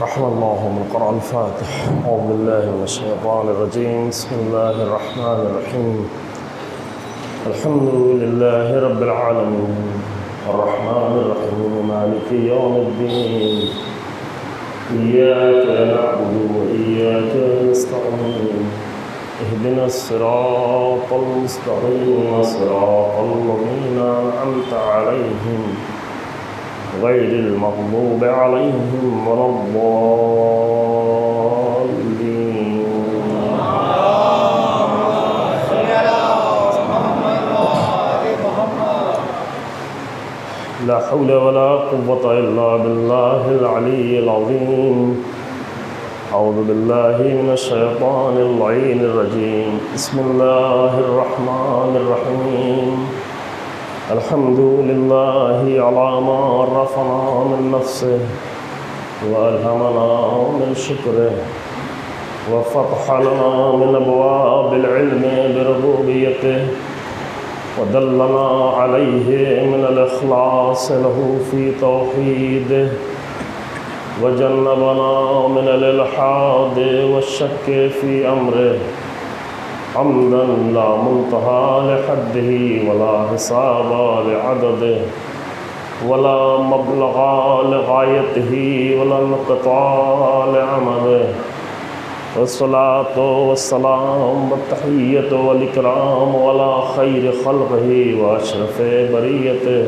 رحم الله من قرأ الفاتح. أعوذ بالله من الشيطان الرجيم. بسم الله الرحمن الرحيم. الحمد لله رب العالمين الرحمن الرحيم مالك يوم الدين إياك نعبد وإياك نستعين اهدنا الصراط المستقيم صراط الذين أنعمت عليهم غير المغضوب عليهم ولا الضالين. لا حول ولا قوة إلا بالله العلي العظيم. أعوذ بالله من الشيطان اللعين الرجيم. بسم الله الرحمن الرحيم. الحمد لله على ما عرفنا من نفسه وألهمنا من شكره وفتح لنا من أبواب العلم بربوبيته ودلنا عليه من الإخلاص له في توحيده وجنبنا من الإلحاد والشك في أمره حمدا لا منتهى لحده ولا حساب لعدده ولا مبلغ لغايته ولا انقطاع لعمله والصلاة والسلام والتحية والإكرام ولا خير خلقه وأشرف بريته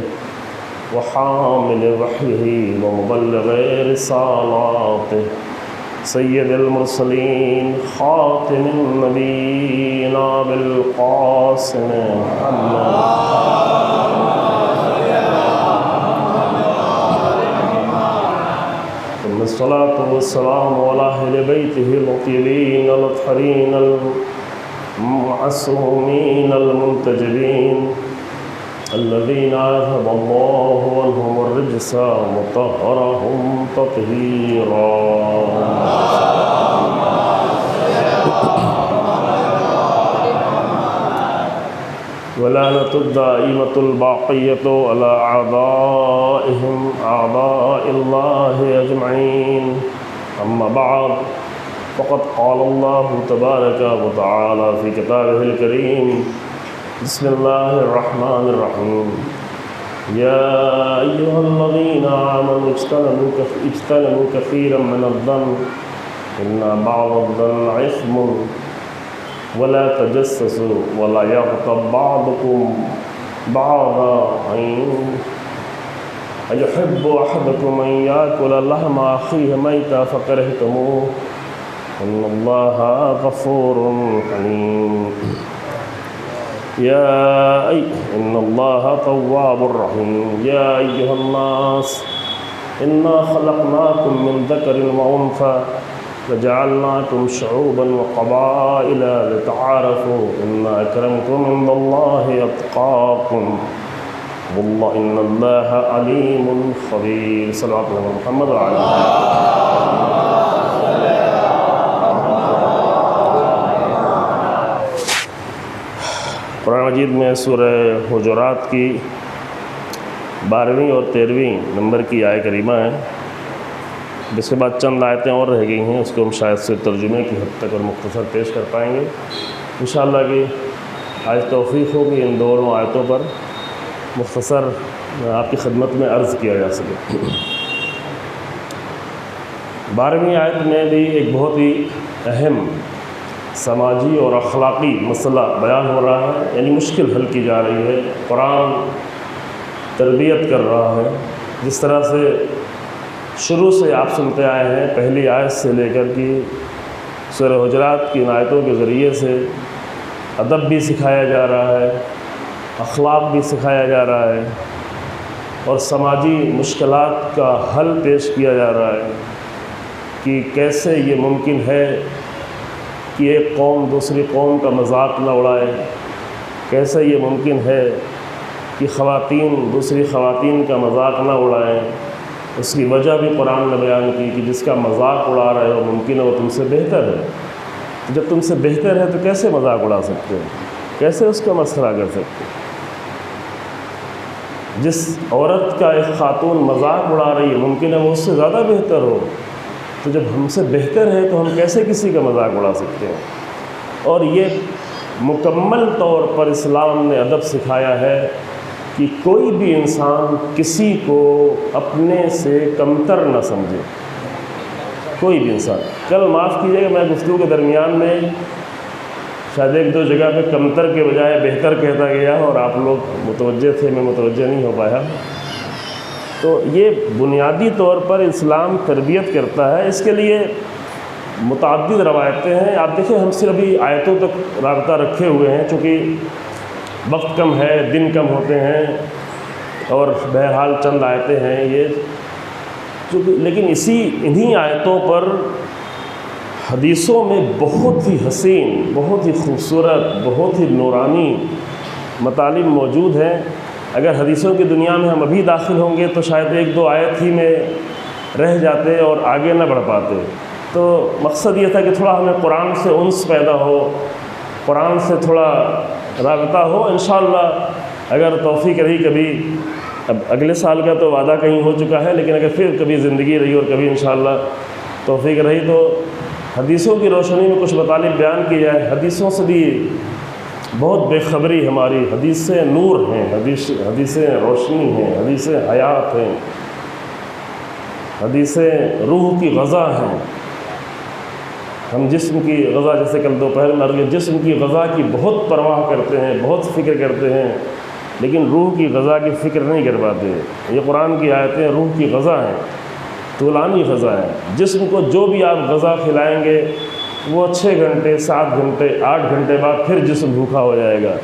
وحامل وحيه ومبلغ رسالاته سید المرسلین خاتم النبیین بالقاسم محمد ثم الصلاة والسلام على أهل بيته الطيبين الأطهرين المعصومين المنتجبين الذين أذهب الله عنهم الرجس وطهرهم تطهيرا. ولعنة الدائمة الباقية على أعدائهم أعداء الله أجمعين. أما بعد فقد قال الله تبارك وتعالى في كتابه الكريم. بسم الله الرحمن الرحيم. يا أيها الذين آمنوا اجتنبوا كثيرا من الظن إن بعض الظن إثم ولا تجسسوا ولا يغتب بعضكم بعضا أيحب أحدكم أن يأكل لحم أخيه ميتا فكرهتموه إن الله غفور حليم. إن الله تواب رحيم. يا أيها الناس إنا خلقناكم من ذكر وأنثى وجعلناكم شعوبا وقبائل لتعارفوا إن أكرمكم عند الله أتقاكم والله إن الله عليم خبير. صلوات الله محمد وعلى آله. قرآن مجید میں سورہ حجرات کی 12ویں اور 13ویں نمبر کی آیت کریمہ ہے. اس کے بعد چند آیتیں اور رہ گئی ہیں، اس کو ہم شاید سے ترجمے کی حد تک اور مختصر پیش کر پائیں گے انشاءاللہ کہ آج توفیق ہوگی ان دونوں آیتوں پر مختصر آپ کی خدمت میں عرض کیا جا سکے. 12ویں آیت میں بھی ایک بہت ہی اہم سماجی اور اخلاقی مسئلہ بیان ہو رہا ہے، یعنی مشکل حل کی جا رہی ہے. قرآن تربیت کر رہا ہے، جس طرح سے شروع سے آپ سنتے آئے ہیں، پہلی آیت سے لے کر کی سورہ حجرات کی ان آیتوں کے ذریعے سے ادب بھی سکھایا جا رہا ہے، اخلاق بھی سکھایا جا رہا ہے اور سماجی مشکلات کا حل پیش کیا جا رہا ہے کہ کیسے یہ ممکن ہے کہ ایک قوم دوسری قوم کا مذاق نہ اڑائے، کیسے یہ ممکن ہے کہ خواتین دوسری خواتین کا مذاق نہ اڑائیں. اس کی وجہ بھی قرآن نے بیان کی کہ جس کا مذاق اڑا رہے ہو ممکن ہے وہ تم سے بہتر ہے. جب تم سے بہتر ہے تو کیسے مذاق اڑا سکتے ہو، کیسے اس کا مسخرہ کر سکتے ہو. جس عورت کا ایک خاتون مذاق اڑا رہی ہے ممکن ہے وہ اس سے زیادہ بہتر ہو، تو جب ہم سے بہتر ہے تو ہم کیسے کسی کا مذاق اڑا سکتے ہیں؟ اور یہ مکمل طور پر اسلام نے ادب سکھایا ہے کہ کوئی بھی انسان کسی کو اپنے سے کمتر نہ سمجھے، کوئی بھی انسان۔ کل معاف کیجیے گا، میں گفتگو کے درمیان میں شاید ایک دو جگہ پہ کمتر کے بجائے بہتر کہتا گیا اور آپ لوگ متوجہ تھے، میں متوجہ نہیں ہو پایا۔ تو یہ بنیادی طور پر اسلام تربیت کرتا ہے، اس کے لیے متعدد روایتیں ہیں۔ آپ دیکھیں ہم صرف ابھی آیتوں تک رابطہ رکھے ہوئے ہیں، چونکہ وقت کم ہے، دن کم ہوتے ہیں، اور بہرحال چند آیتیں ہیں یہ چونکہ، لیکن انہی آیتوں پر حدیثوں میں بہت ہی حسین، بہت ہی خوبصورت، بہت ہی نورانی مطالب موجود ہیں۔ اگر حدیثوں کی دنیا میں ہم ابھی داخل ہوں گے تو شاید ایک دو آیت ہی میں رہ جاتے اور آگے نہ بڑھ پاتے۔ تو مقصد یہ تھا کہ تھوڑا ہمیں قرآن سے انس پیدا ہو، قرآن سے تھوڑا رابطہ ہو۔ انشاءاللہ اگر توفیق رہی کبھی، اب اگلے سال کا تو وعدہ کہیں ہو چکا ہے، لیکن اگر پھر کبھی زندگی رہی اور کبھی انشاءاللہ توفیق رہی تو حدیثوں کی روشنی میں کچھ مطالب بیان کی جائے۔ حدیثوں سے بھی بہت بے خبری ہماری، حدیثیں نور ہیں، حدیثیں روشنی ہیں، حدیثیں حیات ہیں، حدیثیں روح کی غذا ہیں۔ ہم جسم کی غذا، جیسے کل دوپہر میں عرض، جسم کی غذا کی بہت پرواہ کرتے ہیں، بہت فکر کرتے ہیں، لیکن روح کی غذا کی فکر نہیں کر پاتے۔ یہ قرآن کی آیتیں روح کی غذا ہیں، طولانی غذا ہے۔ جسم کو جو بھی آپ غذا کھلائیں گے وہ 6 گھنٹے 7 گھنٹے 8 گھنٹے بعد پھر جسم بھوکا ہو جائے گا،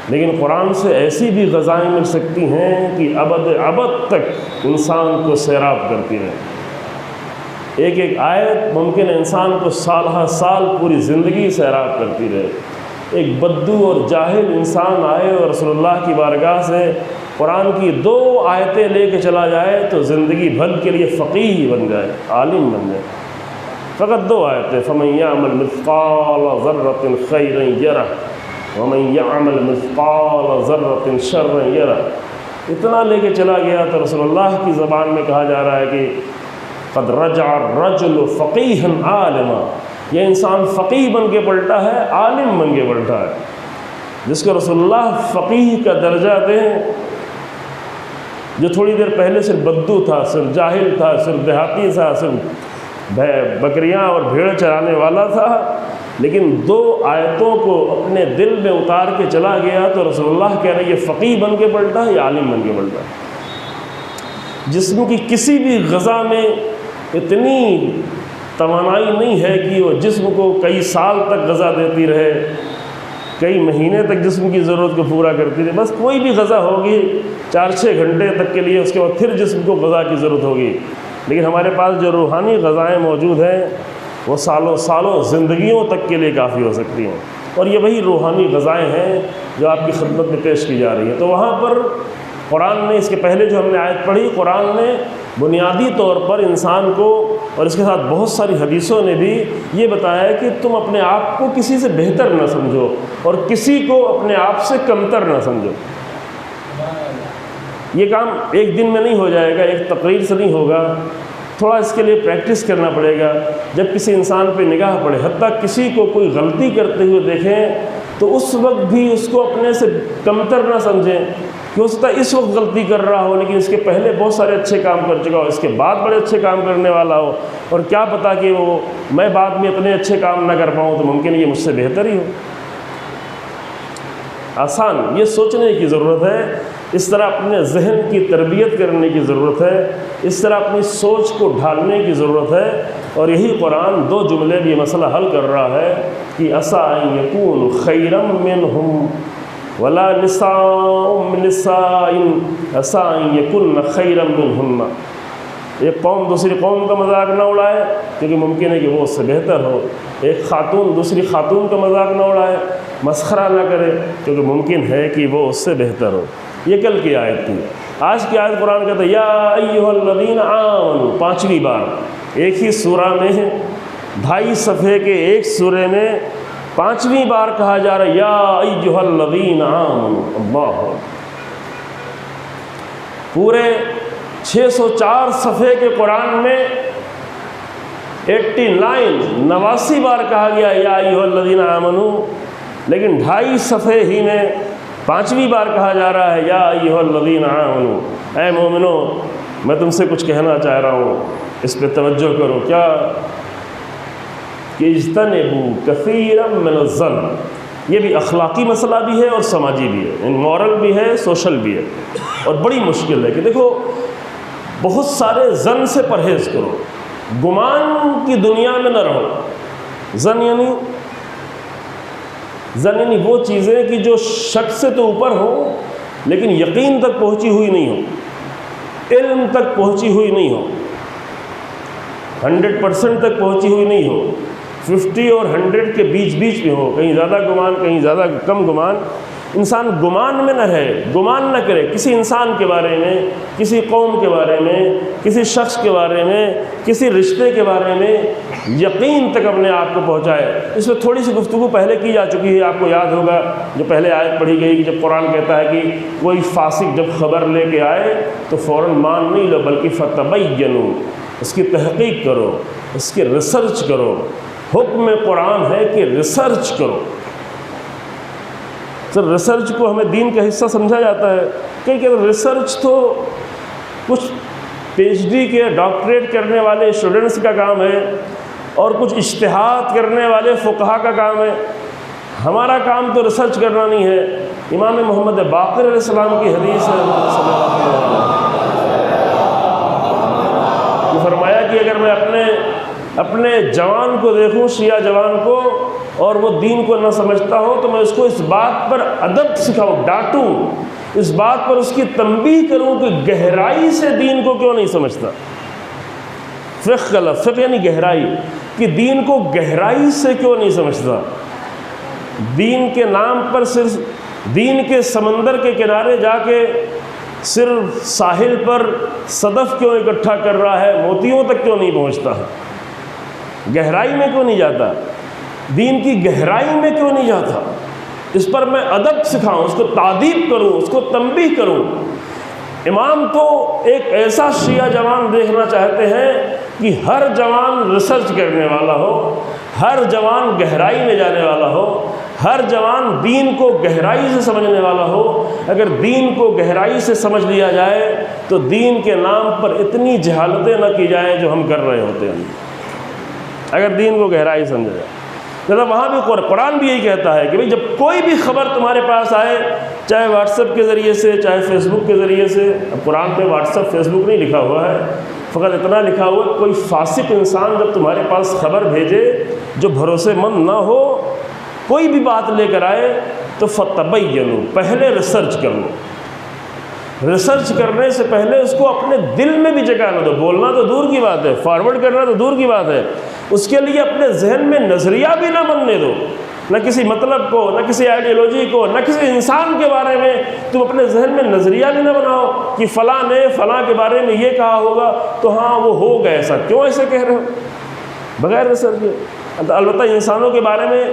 لیکن قرآن سے ایسی بھی غذائیں مل سکتی ہیں کہ ابد تک انسان کو سیراب کرتی رہے۔ ایک ایک آیت ممکن ہے انسان کو سالہ سال پوری زندگی سیراب کرتی رہے۔ ایک بدو اور جاہل انسان آئے اور رسول اللہ کی بارگاہ سے قرآن کی 2 آیتیں لے کے چلا جائے تو زندگی بھر کے لیے فقیہ بن جائے، عالم بن جائے۔ فقط 2 آیتیں، فَمَن يَعْمَلْ مِثْقَالَ ذَرَّةٍ خَيْرًا يَرَهُ وَمَن يَعْمَلْ مِثْقَالَ ذَرَّةٍ شَرًّا يَرَهُ۔ اتنا لے کے چلا گیا تو رسول اللہ کی زبان میں کہا جا رہا ہے کہ قد رجع الرجل فقیحا عالما، یہ انسان فقیہ بن کے پلٹا ہے، عالم بن کے پلٹا ہے۔ جس کو رسول اللہ فقیہ کا درجہ دیں، جو تھوڑی دیر پہلے صرف بدو تھا، صرف جاہل تھا، صرف دیہاتی تھا، صرف بکریاں اور بھیڑ چرانے والا تھا، لیکن 2 آیتوں کو اپنے دل میں اتار کے چلا گیا تو رسول اللہ کہہ رہے ہیں یہ فقیہ بن کے پلٹا ہے، یہ عالم بن کے پلٹا ہے۔ جسم کی کسی بھی غذا میں اتنی توانائی نہیں ہے کہ وہ جسم کو کئی سال تک غذا دیتی رہے، کئی مہینے تک جسم کی ضرورت کو پورا کرتی رہے۔ بس کوئی بھی غذا ہوگی 4-6 گھنٹے تک کے لیے، اس کے بعد پھر جسم کو غذا کی ضرورت ہوگی۔ لیکن ہمارے پاس جو روحانی غذائیں موجود ہیں وہ سالوں زندگیوں تک کے لیے کافی ہو سکتی ہیں، اور یہ وہی روحانی غذائیں ہیں جو آپ کی خدمت میں پیش کی جا رہی ہیں۔ تو وہاں پر قرآن نے، اس کے پہلے جو ہم نے آیت پڑھی، قرآن نے بنیادی طور پر انسان کو، اور اس کے ساتھ بہت ساری حدیثوں نے بھی یہ بتایا کہ تم اپنے آپ کو کسی سے بہتر نہ سمجھو اور کسی کو اپنے آپ سے کمتر نہ سمجھو۔ یہ کام ایک دن میں نہیں ہو جائے گا، ایک تقریر سے نہیں ہوگا، تھوڑا اس کے لیے پریکٹس کرنا پڑے گا۔ جب کسی انسان پہ نگاہ پڑے، حتیٰ کسی کو کوئی غلطی کرتے ہوئے دیکھیں تو اس وقت بھی اس کو اپنے سے کمتر نہ سمجھیں، کہ اس طرح اس وقت غلطی کر رہا ہو لیکن اس کے پہلے بہت سارے اچھے کام کر چکا ہو، اس کے بعد بڑے اچھے کام کرنے والا ہو، اور کیا پتہ کہ وہ میں بعد میں اتنے اچھے کام نہ کر پاؤں تو ممکن ہے یہ مجھ سے بہتر ہی ہو۔ آسان یہ سوچنے کی ضرورت ہے، اس طرح اپنے ذہن کی تربیت کرنے کی ضرورت ہے، اس طرح اپنی سوچ کو ڈھالنے کی ضرورت ہے، اور یہی قرآن 2 جملے میں یہ مسئلہ حل کر رہا ہے کہ عسیٰ ان یکون خیرا منہم ولا نساء من نساء عسیٰ ان یکن خیرا منہن۔ ایک قوم دوسری قوم کا مذاق نہ اڑائے کیونکہ ممکن ہے کہ وہ اس سے بہتر ہو، ایک خاتون دوسری خاتون کا مذاق نہ اڑائے، مسخرہ نہ کرے کیونکہ ممکن ہے کہ وہ اس سے بہتر ہو۔ یہ کل کی آیت تھی۔ آج کی آیت قرآن کہتا ہے یا ایھا الذین آمنوا، 5ویں بار ایک ہی سورہ میں 2.5 صفحے کے ایک سورے میں 5ویں بار کہا جا رہا ہے یا ایھا الذین آمنوا۔ اللہ، پورے 604 صفحے کے قرآن میں 89 بار کہا گیا یا ایھا الذین آمنو، لیکن 2.5 صفحے ہی میں 5ویں بار کہا جا رہا ہے یا ایھا الذین آمنو، اے مومنو میں تم سے کچھ کہنا چاہ رہا ہوں، اس پہ توجہ کرو۔ کیا کہ اجتنبوا کثیرا من الظن، یہ بھی اخلاقی مسئلہ بھی ہے اور سماجی بھی ہے، مورل بھی ہے، سوشل بھی ہے، اور بڑی مشکل ہے کہ دیکھو بہت سارے ظن سے پرہیز کرو، گمان کی دنیا میں نہ رہو۔ ظن یعنی وہ چیزیں کہ جو شک سے تو اوپر ہوں لیکن یقین تک پہنچی ہوئی نہیں ہو، علم تک پہنچی ہوئی نہیں ہو، 100% تک پہنچی ہوئی نہیں ہو، 50 اور 100 کے بیچ میں ہو، کہیں زیادہ گمان کہیں زیادہ کم گمان۔ انسان گمان میں نہ رہے، گمان نہ کرے کسی انسان کے بارے میں، کسی قوم کے بارے میں، کسی شخص کے بارے میں، کسی رشتے کے بارے میں، یقین تک اپنے آپ کو پہنچائے۔ اس میں تھوڑی سی گفتگو پہلے کی جا چکی ہے، آپ کو یاد ہوگا جو پہلے آیت پڑھی گئی کہ جب قرآن کہتا ہے کہ کوئی فاسق جب خبر لے کے آئے تو فوراً مان نہیں لو بلکہ فتبینوا، اس کی تحقیق کرو، اس کی ریسرچ کرو۔ حکم قرآن ہے کہ ریسرچ کرو۔ سر ریسرچ کو ہمیں دین کا حصہ سمجھا جاتا ہے، کہ ریسرچ تو کچھ PhD کے ڈاکٹریٹ کرنے والے اسٹوڈنٹس کا کام ہے اور کچھ اجتہاد کرنے والے فقہا کا کام ہے۔ ہمارا کام تو ریسرچ کرنا نہیں ہے۔ امام محمد باقر علیہ السلام کی حدیث ہے، صلی اللہ علیہ وسلم نے فرمایا کہ اگر میں اپنے جوان کو دیکھوں، شیعہ جوان کو، اور وہ دین کو نہ سمجھتا ہو تو میں اس کو اس بات پر ادب سکھاؤں، ڈانٹوں، اس بات پر اس کی تنبیہ کروں کہ گہرائی سے دین کو کیوں نہیں سمجھتا۔ فقہ یعنی گہرائی، کہ دین کو گہرائی سے کیوں نہیں سمجھتا۔ دین کے نام پر صرف دین کے سمندر کے کنارے جا کے صرف ساحل پر صدف کیوں اکٹھا کر رہا ہے، موتیوں تک کیوں نہیں پہنچتا، گہرائی میں کیوں نہیں جاتا، دین کی گہرائی میں کیوں نہیں جاتا۔ اس پر میں ادب سکھاؤں، اس کو تعدیب کروں، اس کو تنبیہ کروں۔ امام تو ایک ایسا شیعہ جوان دیکھنا چاہتے ہیں کہ ہر جوان ریسرچ کرنے والا ہو، ہر جوان گہرائی میں جانے والا ہو، ہر جوان دین کو گہرائی سے سمجھنے والا ہو۔ اگر دین کو گہرائی سے سمجھ لیا جائے تو دین کے نام پر اتنی جہالتیں نہ کی جائیں جو ہم کر رہے ہوتے ہیں، اگر دین کو گہرائی سمجھا جائے۔ وہاں بھی قرآن بھی یہی کہتا ہے کہ بھئی جب کوئی بھی خبر تمہارے پاس آئے، چاہے واٹس ایپ کے ذریعے سے، چاہے فیس بک کے ذریعے سے، اب قرآن پہ واٹس ایپ فیس بک نہیں لکھا ہوا ہے، فقط اتنا لکھا ہوا ہے کوئی فاسق انسان جب تمہارے پاس خبر بھیجے جو بھروسے مند نہ ہو، کوئی بھی بات لے کر آئے تو فتبینوا، پہلے ریسرچ کر لو۔ ریسرچ کرنے سے پہلے اس کو اپنے دل میں بھی جگہ نہ دو، بولنا تو دور کی بات ہے، فارورڈ کرنا تو دور کی بات ہے، اس کے لیے اپنے ذہن میں نظریہ بھی نہ بننے دو، نہ کسی مطلب کو، نہ کسی آئیڈیالوجی کو، نہ کسی انسان کے بارے میں تم اپنے ذہن میں نظریہ بھی نہ بناؤ کہ فلاں نے فلاں کے بارے میں یہ کہا ہوگا تو ہاں وہ ہوگا ایسا، کیوں ایسے کہہ رہے ہو، بغیر ریسرچ کے۔ البتہ انسانوں کے بارے میں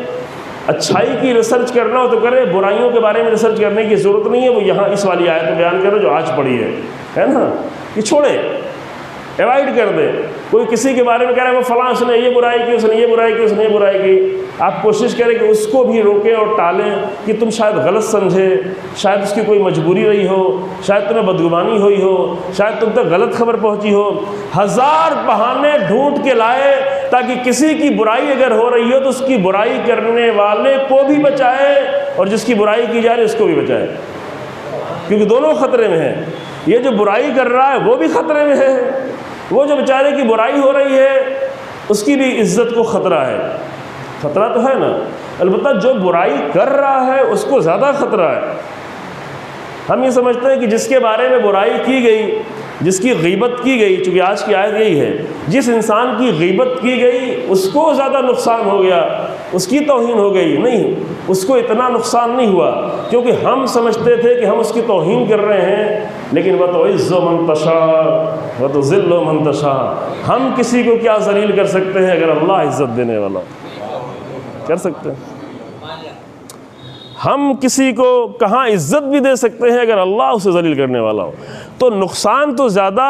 اچھائی کی ریسرچ کرنا ہو تو کرے، برائیوں کے بارے میں ریسرچ کرنے کی ضرورت نہیں ہے، وہ یہاں اس والی آیت میں بیان کرے جو آج پڑھی ہے نا، یہ چھوڑے، ایوائڈ کر دے۔ کوئی کسی کے بارے میں کہہ رہا ہے وہ فلاں اس نے یہ برائی کی، اس نے یہ برائی کی، اس نے یہ برائی کی، آپ کوشش کریں کہ اس کو بھی روکیں اور ٹالیں کہ تم شاید غلط سمجھے، شاید اس کی کوئی مجبوری رہی ہو، شاید تمہیں بدگمانی ہوئی ہو، شاید تم تک غلط خبر پہنچی ہو، ہزار بہانے ڈھونڈ کے لائے تاکہ کسی کی برائی اگر ہو رہی ہو تو اس کی برائی کرنے والے کو بھی بچائے اور جس کی برائی کی جا رہی ہے اس کو بھی بچائے، کیونکہ دونوں خطرے میں ہیں۔ یہ جو برائی کر رہا ہے وہ بھی خطرے میں ہے، وہ جو بیچارے کی برائی ہو رہی ہے اس کی بھی عزت کو خطرہ ہے، خطرہ تو ہے نا، البتہ جو برائی کر رہا ہے اس کو زیادہ خطرہ ہے۔ ہم یہ سمجھتے ہیں کہ جس کے بارے میں برائی کی گئی، جس کی غیبت کی گئی، چونکہ آج کی آیت یہی ہے، جس انسان کی غیبت کی گئی اس کو زیادہ نقصان ہو گیا، اس کی توہین ہو گئی، نہیں، اس کو اتنا نقصان نہیں ہوا، کیونکہ ہم سمجھتے تھے کہ ہم اس کی توہین کر رہے ہیں، لیکن وَتُعِزُّ مَن تَشَاءُ وَتُذِلُّ مَن تَشَاءُ، ہم کسی کو کیا ذلیل کر سکتے ہیں اگر اللہ عزت دینے والا کر سکتے ہیں؟ ہم کسی کو کہاں عزت بھی دے سکتے ہیں اگر اللہ اسے ذلیل کرنے والا ہو؟ تو نقصان تو زیادہ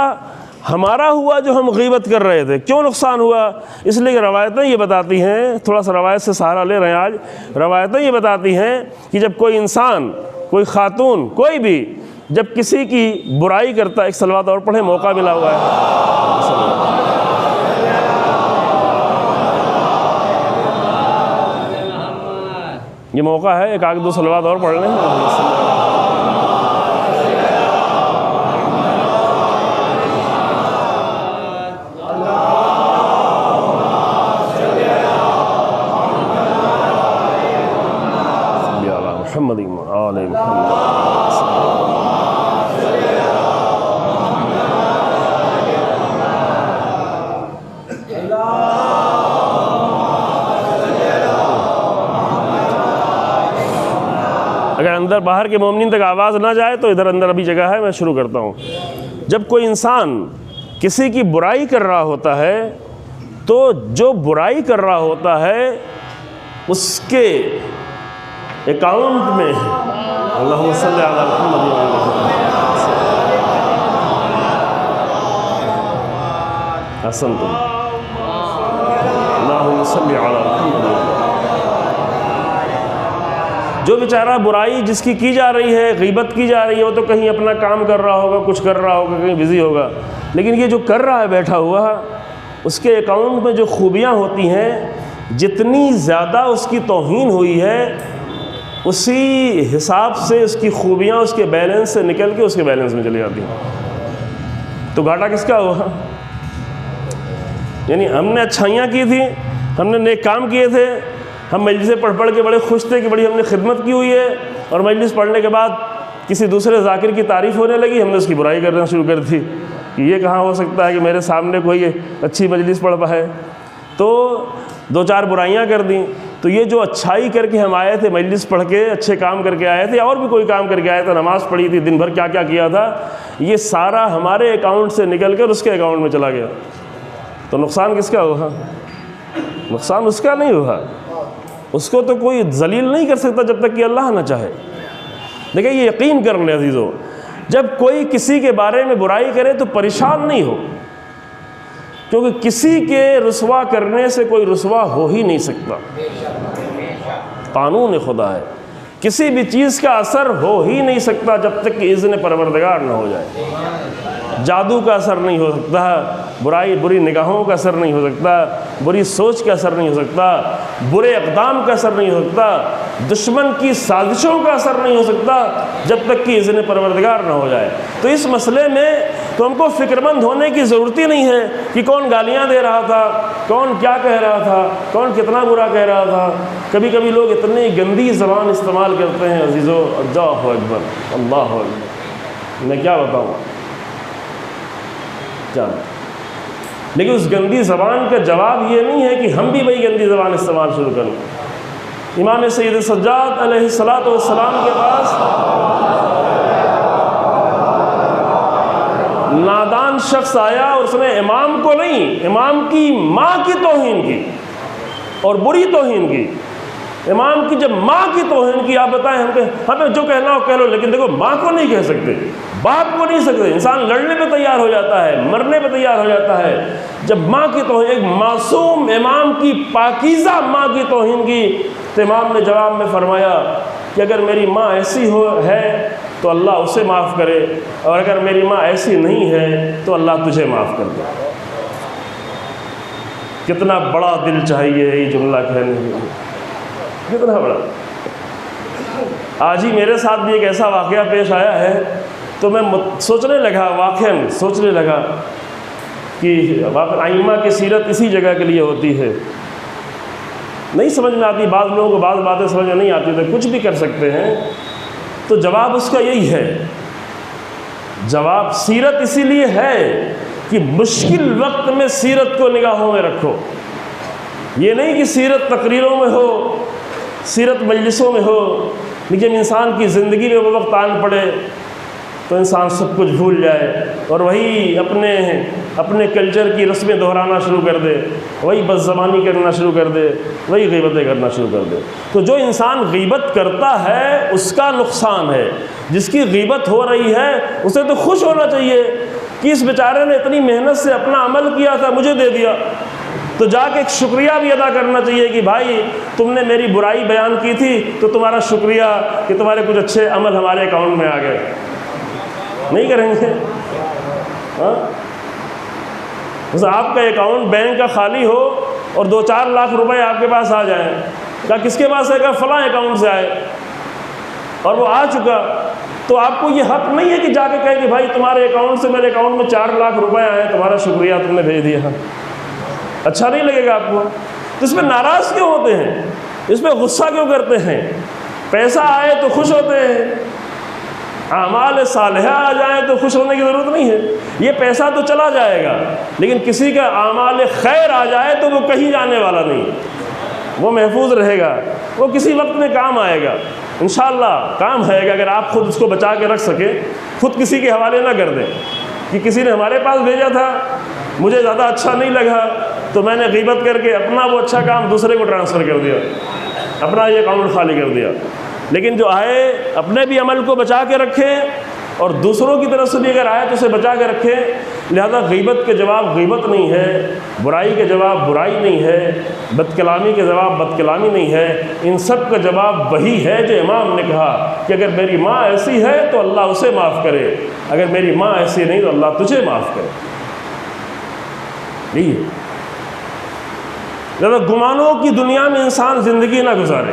ہمارا ہوا جو ہم غیبت کر رہے تھے، کیوں نقصان ہوا؟ اس لیے کہ روایتیں یہ بتاتی ہیں، تھوڑا سا روایت سے سہارا لے رہے ہیں آج، روایتیں یہ بتاتی ہیں کہ جب کوئی انسان، کوئی خاتون، کوئی بھی جب کسی کی برائی کرتا ہے، ایک صلوات اور پڑھیں، موقع ملا ہوا ہے، یہ موقع ہے، ایک آگے 2 صلوات اور پڑھ لیں۔ محمد آل محمد۔ اگر اندر باہر کے مومنین تک آواز نہ جائے تو ادھر اندر ابھی جگہ ہے، میں شروع کرتا ہوں۔ جب کوئی انسان کسی کی برائی کر رہا ہوتا ہے تو جو برائی کر رہا ہوتا ہے اس کے اکاؤنٹ میں، اللہم صلی علی محمد وعلی احسنتم، اللہم صلی علی محمد۔ جو بیچارہ برائی جس کی جا رہی ہے، غیبت کی جا رہی ہے، وہ تو کہیں اپنا کام کر رہا ہوگا، کچھ کر رہا ہوگا، کہیں بزی ہوگا، لیکن یہ جو کر رہا ہے بیٹھا ہوا، اس کے اکاؤنٹ میں جو خوبیاں ہوتی ہیں، جتنی زیادہ اس کی توہین ہوئی ہے اسی حساب سے اس کی خوبیاں اس کے بیلنس سے نکل کے اس کے بیلنس میں چلی جاتی ہیں۔ تو گھاٹا کس کا ہوا؟ یعنی ہم نے اچھائیاں کی تھیں، ہم نے نیک کام کیے تھے، ہم مجلسیں پڑھ کے بڑے خوش تھے کہ بڑی ہم نے خدمت کی ہوئی ہے، اور مجلس پڑھنے کے بعد کسی دوسرے ذاکر کی تعریف ہونے لگی، ہم نے اس کی برائی کرنا شروع کر دی کہ یہ کہاں ہو سکتا ہے کہ میرے سامنے کوئی اچھی مجلس پڑھ پائے، تو 2-4 برائیاں کر دیں۔ تو یہ جو اچھائی کر کے ہم آئے تھے، مجلس پڑھ کے اچھے کام کر کے آئے تھے، اور بھی کوئی کام کر کے آئے تھے، نماز پڑھی تھی، دن بھر کیا کیا کیا تھا، یہ سارا ہمارے اکاؤنٹ سے نکل کر اس کے اکاؤنٹ میں چلا گیا، تو نقصان کس کا ہوا؟ نقصان اس کا نہیں ہوا، اس کو تو کوئی ذلیل نہیں کر سکتا جب تک کہ اللہ نہ چاہے۔ دیکھیں یہ یقین کر لیں عزیزو، جب کوئی کسی کے بارے میں برائی کرے تو پریشان نہیں ہو، کیونکہ کسی کے رسوا کرنے سے کوئی رسوا ہو ہی نہیں سکتا، قانون خدا ہے، کسی بھی چیز کا اثر ہو ہی نہیں سکتا جب تک کہ اذن پروردگار نہ ہو جائے۔ جادو کا اثر نہیں ہو سکتا، بری نگاہوں کا اثر نہیں ہو سکتا، بری سوچ کا اثر نہیں ہو سکتا، برے اقدام کا اثر نہیں ہو سکتا، دشمن کی سازشوں کا اثر نہیں ہو سکتا جب تک کہ اذن پروردگار نہ ہو جائے۔ تو اس مسئلے میں تو ہم کو فکر مند ہونے کی ضرورت ہی نہیں ہے کہ کون گالیاں دے رہا تھا، کون کیا کہہ رہا تھا، کون کتنا برا کہہ رہا تھا۔ کبھی کبھی لوگ اتنی گندی زبان استعمال کرتے ہیں عزیزو، اللہ اکبر، اللہ اکبر، میں کیا بتاؤں، لیکن اس گندی زبان کا جواب یہ نہیں ہے کہ ہم بھی وہی گندی زبان استعمال شروع کریں۔ امام سید سجاد علیہ السلام کے پاس نادان شخص آیا اور اس نے امام کو نہیں، امام کی ماں کی توہین کی اور بری توہین کی۔ امام کی جب ماں کی توہین کی، آپ بتائیں ہمیں جو کہنا ہو کہہ لو، لیکن دیکھو ماں کو نہیں کہہ سکتے، باپ کو نہیں سکتے۔ انسان لڑنے پہ تیار ہو جاتا ہے، مرنے پہ تیار ہو جاتا ہے جب ماں کی توہین، ایک معصوم امام کی، پاکیزہ ماں کی توہین کی، تو امام نے جواب میں فرمایا کہ اگر میری ماں ایسی ہے تو اللہ اسے معاف کرے، اور اگر میری ماں ایسی نہیں ہے تو اللہ تجھے معاف کر دے۔ کتنا بڑا دل چاہیے یہ جملہ کہنے کے لیے، کتنا بڑا۔ آج ہی میرے ساتھ بھی ایک ایسا واقعہ پیش آیا ہے، تو میں سوچنے لگا، واقعاً سوچنے لگا کہ ائمہ کی سیرت اسی جگہ کے لیے ہوتی ہے۔ نہیں سمجھ میں آتی، بعض لوگوں کو بعض باتیں سمجھ میں نہیں آتی، تو کچھ بھی کر سکتے ہیں۔ تو جواب اس کا یہی ہے، جواب سیرت اسی لیے ہے کہ مشکل وقت میں سیرت کو نگاہوں میں رکھو۔ یہ نہیں کہ سیرت تقریروں میں ہو، سیرت مجلسوں میں ہو، لیکن انسان کی زندگی میں وہ وقت آن پڑے تو انسان سب کچھ بھول جائے اور وہی اپنے کلچر کی رسمیں دہرانا شروع کر دے، وہی بد زبانی کرنا شروع کر دے، وہی غیبتیں کرنا شروع کر دے۔ تو جو انسان غیبت کرتا ہے اس کا نقصان ہے، جس کی غیبت ہو رہی ہے اسے تو خوش ہونا چاہیے کہ اس بیچارے نے اتنی محنت سے اپنا عمل کیا تھا، مجھے دے دیا، تو جا کے ایک شکریہ بھی ادا کرنا چاہیے کہ بھائی تم نے میری برائی بیان کی تھی تو تمہارا شکریہ کہ تمہارے کچھ اچھے عمل ہمارے اکاؤنٹ میں آ گئے. نہیں کریں گے؟ ہاں، بس آپ کا اکاؤنٹ بینک کا خالی ہو اور 2-4 لاکھ روپے آپ کے پاس آ جائیں، کہا کس کے پاس ہے؟ کہا فلاں اکاؤنٹ سے آئے، اور وہ آ چکا، تو آپ کو یہ حق نہیں ہے کہ جا کے کہے کہ بھائی تمہارے اکاؤنٹ سے میرے اکاؤنٹ میں 4 لاکھ روپے آئے ہیں، تمہارا شکریہ تم نے بھیج دیا. اچھا نہیں لگے گا آپ کو؟ تو اس پہ ناراض کیوں ہوتے ہیں؟ اس پہ غصہ کیوں کرتے ہیں؟ پیسہ آئے تو خوش ہوتے ہیں، اعمال صالحہ آ جائیں تو خوش ہونے کی ضرورت نہیں ہے. یہ پیسہ تو چلا جائے گا، لیکن کسی کا اعمال خیر آ جائے تو وہ کہیں جانے والا نہیں، وہ محفوظ رہے گا، وہ کسی وقت میں کام آئے گا، انشاءاللہ کام آئے گا. اگر آپ خود اس کو بچا کے رکھ سکیں، خود کسی کے حوالے نہ کر دیں کہ کسی نے ہمارے پاس بھیجا تھا، مجھے زیادہ اچھا نہیں لگا تو میں نے غیبت کر کے اپنا وہ اچھا کام دوسرے کو ٹرانسفر کر دیا، اپنا یہ اکاؤنٹ خالی کر دیا. لیکن جو آئے اپنے بھی عمل کو بچا کے رکھے اور دوسروں کی طرف سے بھی اگر آئے تو اسے بچا کے رکھے. لہذا غیبت کے جواب غیبت نہیں ہے، برائی کے جواب برائی نہیں ہے، بد کلامی کے جواب بد کلامی نہیں ہے. ان سب کا جواب وہی ہے جو امام نے کہا کہ اگر میری ماں ایسی ہے تو اللہ اسے معاف کرے، اگر میری ماں ایسی نہیں تو اللہ تجھے معاف کرے. لہذا گمانوں کی دنیا میں انسان زندگی نہ گزارے.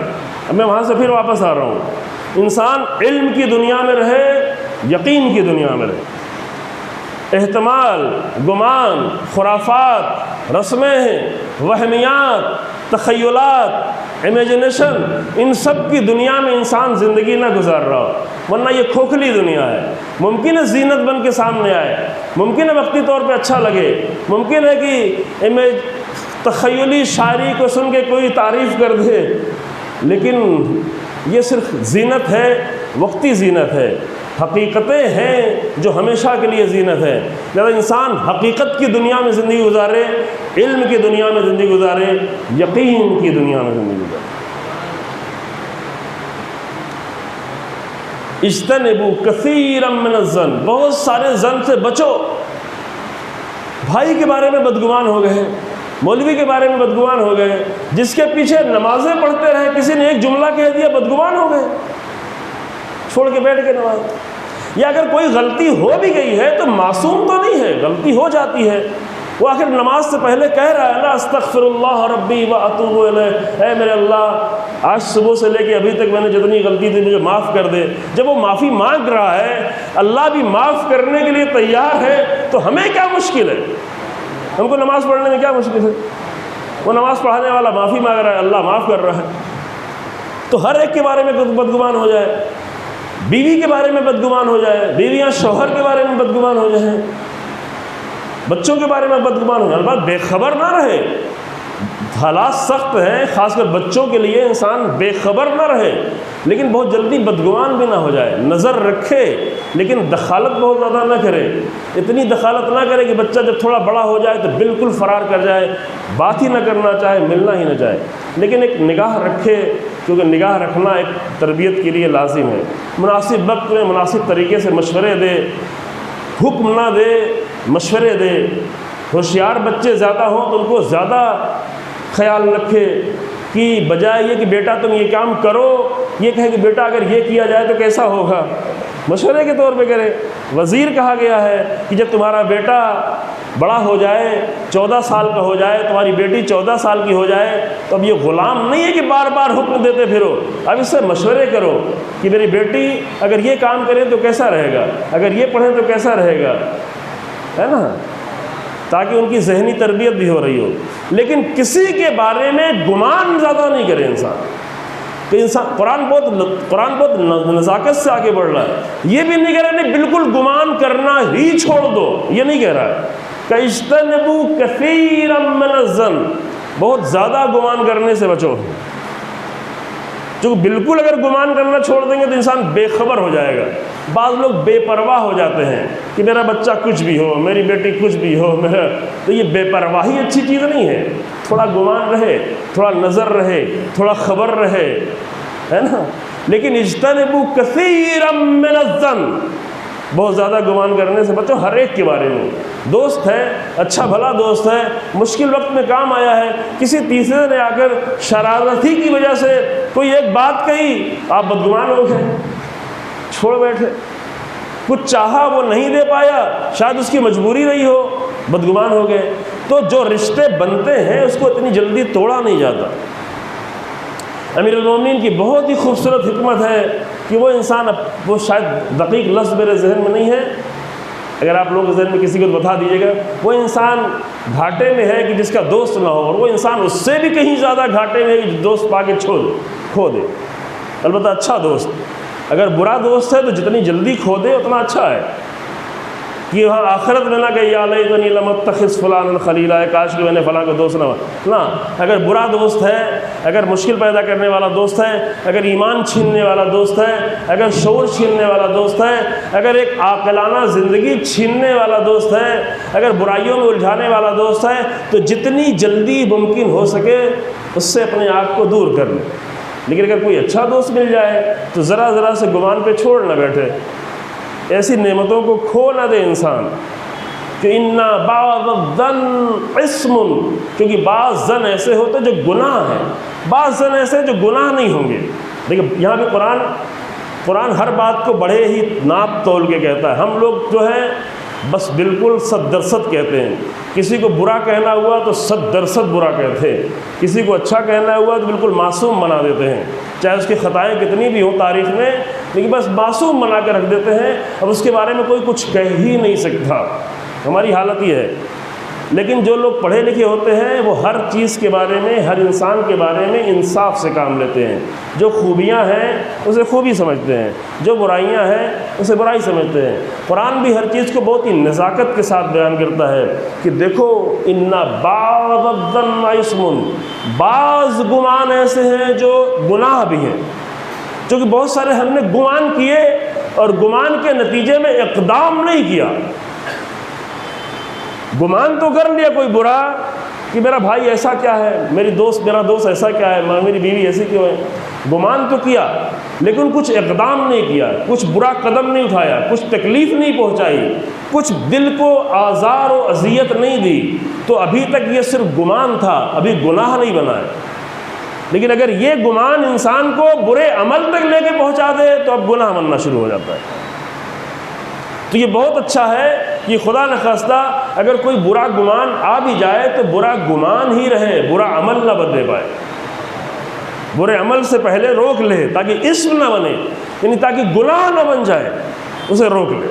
اب میں وہاں سے پھر واپس آ رہا ہوں. انسان علم کی دنیا میں رہے، یقین کی دنیا میں رہے. احتمال، گمان، خرافات، رسمیں، وہمیات، تخیلات، امیجنیشن، ان سب کی دنیا میں انسان زندگی نہ گزار رہا ہو، ورنہ یہ کھوکھلی دنیا ہے. ممکن ہے زینت بن کے سامنے آئے، ممکن ہے وقتی طور پہ اچھا لگے، ممکن ہے کہ تخیلی شاعری کو سن کے کوئی تعریف کر دے، لیکن یہ صرف زینت ہے، وقتی زینت ہے. حقیقتیں ہیں جو ہمیشہ کے لیے زینت ہے. لہذا انسان حقیقت کی دنیا میں زندگی گزارے، علم کی دنیا میں زندگی گزارے، یقین کی دنیا میں زندگی گزارے. اجتنبوا کثیرا من الظن، بہت سارے ظن سے بچو. بھائی کے بارے میں بدگمان ہو گئے، مولوی کے بارے میں بدگمان ہو گئے، جس کے پیچھے نمازیں پڑھتے رہے، کسی نے ایک جملہ کہہ دیا بدگمان ہو گئے، چھوڑ کے بیٹھ کے نماز. یا اگر کوئی غلطی ہو بھی گئی ہے تو معصوم تو نہیں ہے، غلطی ہو جاتی ہے. وہ آخر نماز سے پہلے کہہ رہا ہے نا استغفر اللہ ربی واتوب الیہ، اے میرے اللہ آج صبح سے لے کے ابھی تک میں نے جتنی غلطی تھی مجھے معاف کر دے. جب وہ معافی مانگ رہا ہے، اللہ بھی معاف کرنے کے لیے تیار ہے، تو ہمیں کیا مشکل ہے؟ ہم کو نماز پڑھنے میں کیا مشکل ہے؟ وہ نماز پڑھانے والا معافی مانگ رہا ہے، اللہ معاف کر رہا ہے. تو ہر ایک کے بارے میں بدگمان ہو جائے، بیوی کے بارے میں بدگمان ہو جائے، بیویاں شوہر کے بارے میں بدگمان ہو جائیں، بچوں کے بارے میں بدگمان ہو جائے. البتہ بے خبر نہ رہے، حالات سخت ہیں، خاص کر بچوں کے لیے انسان بے خبر نہ رہے، لیکن بہت جلدی بدگمان بھی نہ ہو جائے. نظر رکھے لیکن دخالت بہت زیادہ نہ کرے. اتنی دخالت نہ کرے کہ بچہ جب تھوڑا بڑا ہو جائے تو بالکل فرار کر جائے، بات ہی نہ کرنا چاہے، ملنا ہی نہ چاہے. لیکن ایک نگاہ رکھے، کیونکہ نگاہ رکھنا ایک تربیت کے لیے لازم ہے. مناسب وقت میں مناسب طریقے سے مشورے دے، حکم نہ دے، مشورے دے. ہوشیار بچے زیادہ ہوں تو ان کو زیادہ خیال رکھے کہ بجائے یہ کہ بیٹا تم یہ کام کرو، یہ کہے کہ بیٹا اگر یہ کیا جائے تو کیسا ہوگا، مشورے کے طور پہ کرے. وزیر کہا گیا ہے کہ جب تمہارا بیٹا بڑا ہو جائے، 14 سال کا ہو جائے، تمہاری بیٹی 14 سال کی ہو جائے، تو اب یہ غلام نہیں ہے کہ بار بار حکم دیتے پھرو، اب اس سے مشورے کرو کہ میری بیٹی اگر یہ کام کرے تو کیسا رہے گا، اگر یہ پڑھے تو کیسا رہے گا، ہے نا، تاکہ ان کی ذہنی تربیت بھی ہو رہی ہو. لیکن کسی کے بارے میں گمان زیادہ نہیں کرے انسان. کہ انسان قرآن بہت نزاکت سے آگے بڑھ رہا ہے. یہ بھی نہیں کہہ رہا نہیں بالکل گمان کرنا ہی چھوڑ دو، یہ نہیں کہہ رہا ہے. کہ اجتنبوا کثیرا من الظن، بہت زیادہ گمان کرنے سے بچو. جو بالکل اگر گمان کرنا چھوڑ دیں گے تو انسان بے خبر ہو جائے گا. بعض لوگ بے پرواہ ہو جاتے ہیں کہ میرا بچہ کچھ بھی ہو، میری بیٹی کچھ بھی ہو، تو یہ بے پرواہی اچھی چیز نہیں ہے. تھوڑا گمان رہے، تھوڑا نظر رہے، تھوڑا خبر رہے، ہے نا. لیکن اجتنبوا کثیرا من الظن، بہت زیادہ گمان کرنے سے بچو، ہر ایک کے بارے میں دوست ہے، اچھا بھلا دوست ہے، مشکل وقت میں کام آیا ہے، کسی تیسرے نے آ کر شرارتی کی وجہ سے کوئی ایک بات کہی، آپ بدگمان ہو گئے، چھوڑ بیٹھے، کچھ چاہا وہ نہیں دے پایا، شاید اس کی مجبوری رہی ہو، بدگمان ہو گئے۔ تو جو رشتے بنتے ہیں اس کو اتنی جلدی توڑا نہیں جاتا۔ امیر المومنین کی بہت ہی خوبصورت حکمت ہے کہ وہ انسان، وہ شاید دقیق لفظ میرے ذہن میں نہیں ہے، اگر آپ لوگوں کے ذہن میں کسی کو بتا دیجیے گا، وہ انسان گھاٹے میں ہے کہ جس کا دوست نہ ہو، اور وہ انسان اس سے بھی کہیں زیادہ گھاٹے میں ہے کہ دوست پا کے کھو دے۔ البتہ اچھا دوست، اگر برا دوست ہے تو جتنی جلدی کھو دے اتنا اچھا ہے، کہ وہاں آخرت میں نہ کہ یا لیتنی لم اتخذ فلانا خلیلا، کاش کہ میں نے فلاں کا دوست نہ ہوا۔ اگر برا دوست ہے، اگر مشکل پیدا کرنے والا دوست ہے، اگر ایمان چھیننے والا دوست ہے، اگر شعور چھیننے والا دوست ہے، اگر ایک عاقلانہ زندگی چھیننے والا دوست ہے، اگر برائیوں میں الجھانے والا دوست ہے، تو جتنی جلدی ممکن ہو سکے اس سے اپنے آپ کو دور کر لیں۔ لیکن اگر کوئی اچھا دوست مل جائے تو ذرا ذرا سے گمان پہ چھوڑ نہ بیٹھے، ایسی نعمتوں کو کھو نہ دے انسان کہ اِنَّا بَعْضَ الظَّنِّ اسم، کیونکہ بعض ظن ایسے ہوتے جو گناہ ہیں، بعض ظن ایسے جو گناہ نہیں ہوں گے۔ دیکھیں یہاں پہ قرآن ہر بات کو بڑے ہی ناپ تول کے کہتا ہے۔ ہم لوگ جو ہے بس بالکل 100% کہتے ہیں، کسی کو برا کہنا ہوا تو 100% برا کہتے ہیں، کسی کو اچھا کہنا ہوا تو بالکل معصوم بنا دیتے ہیں، چاہے اس کی خطائیں کتنی بھی ہوں تاریخ میں، لیکن بس معصوم بنا کے رکھ دیتے ہیں، اب اس کے بارے میں کوئی کچھ کہہ ہی نہیں سکتا۔ ہماری حالت یہ ہے۔ لیکن جو لوگ پڑھے لکھے ہوتے ہیں وہ ہر چیز کے بارے میں، ہر انسان کے بارے میں انصاف سے کام لیتے ہیں، جو خوبیاں ہیں اسے خوبی سمجھتے ہیں، جو برائیاں ہیں اسے برائی سمجھتے ہیں۔ قرآن بھی ہر چیز کو بہت ہی نزاکت کے ساتھ بیان کرتا ہے کہ دیکھو اِنَّ بَعْضَ الظَّنِّ اسم، بعض گمان ایسے ہیں جو گناہ بھی ہیں، چونکہ بہت سارے ہم نے گمان کیے اور گمان کے نتیجے میں اقدام نہیں کیا۔ گمان تو کر لیا کوئی برا کہ میرا بھائی ایسا کیا ہے، میرا دوست ایسا کیا ہے، میری بیوی ایسی کیوں ہے، گمان تو کیا لیکن کچھ اقدام نہیں کیا، کچھ برا قدم نہیں اٹھایا، کچھ تکلیف نہیں پہنچائی، کچھ دل کو آزار و اذیت نہیں دی، تو ابھی تک یہ صرف گمان تھا، ابھی گناہ نہیں بنا ہے۔ لیکن اگر یہ گمان انسان کو برے عمل تک لے کے پہنچا دے تو اب گناہ بننا شروع ہو جاتا ہے۔ تو یہ بہت اچھا ہے کہ خدا نخواستہ اگر کوئی برا گمان آ بھی جائے تو برا گمان ہی رہے، برا عمل نہ بدلے پائے، برے عمل سے پہلے روک لے تاکہ اسم نہ بنے، یعنی تاکہ گناہ نہ بن جائے، اسے روک لے۔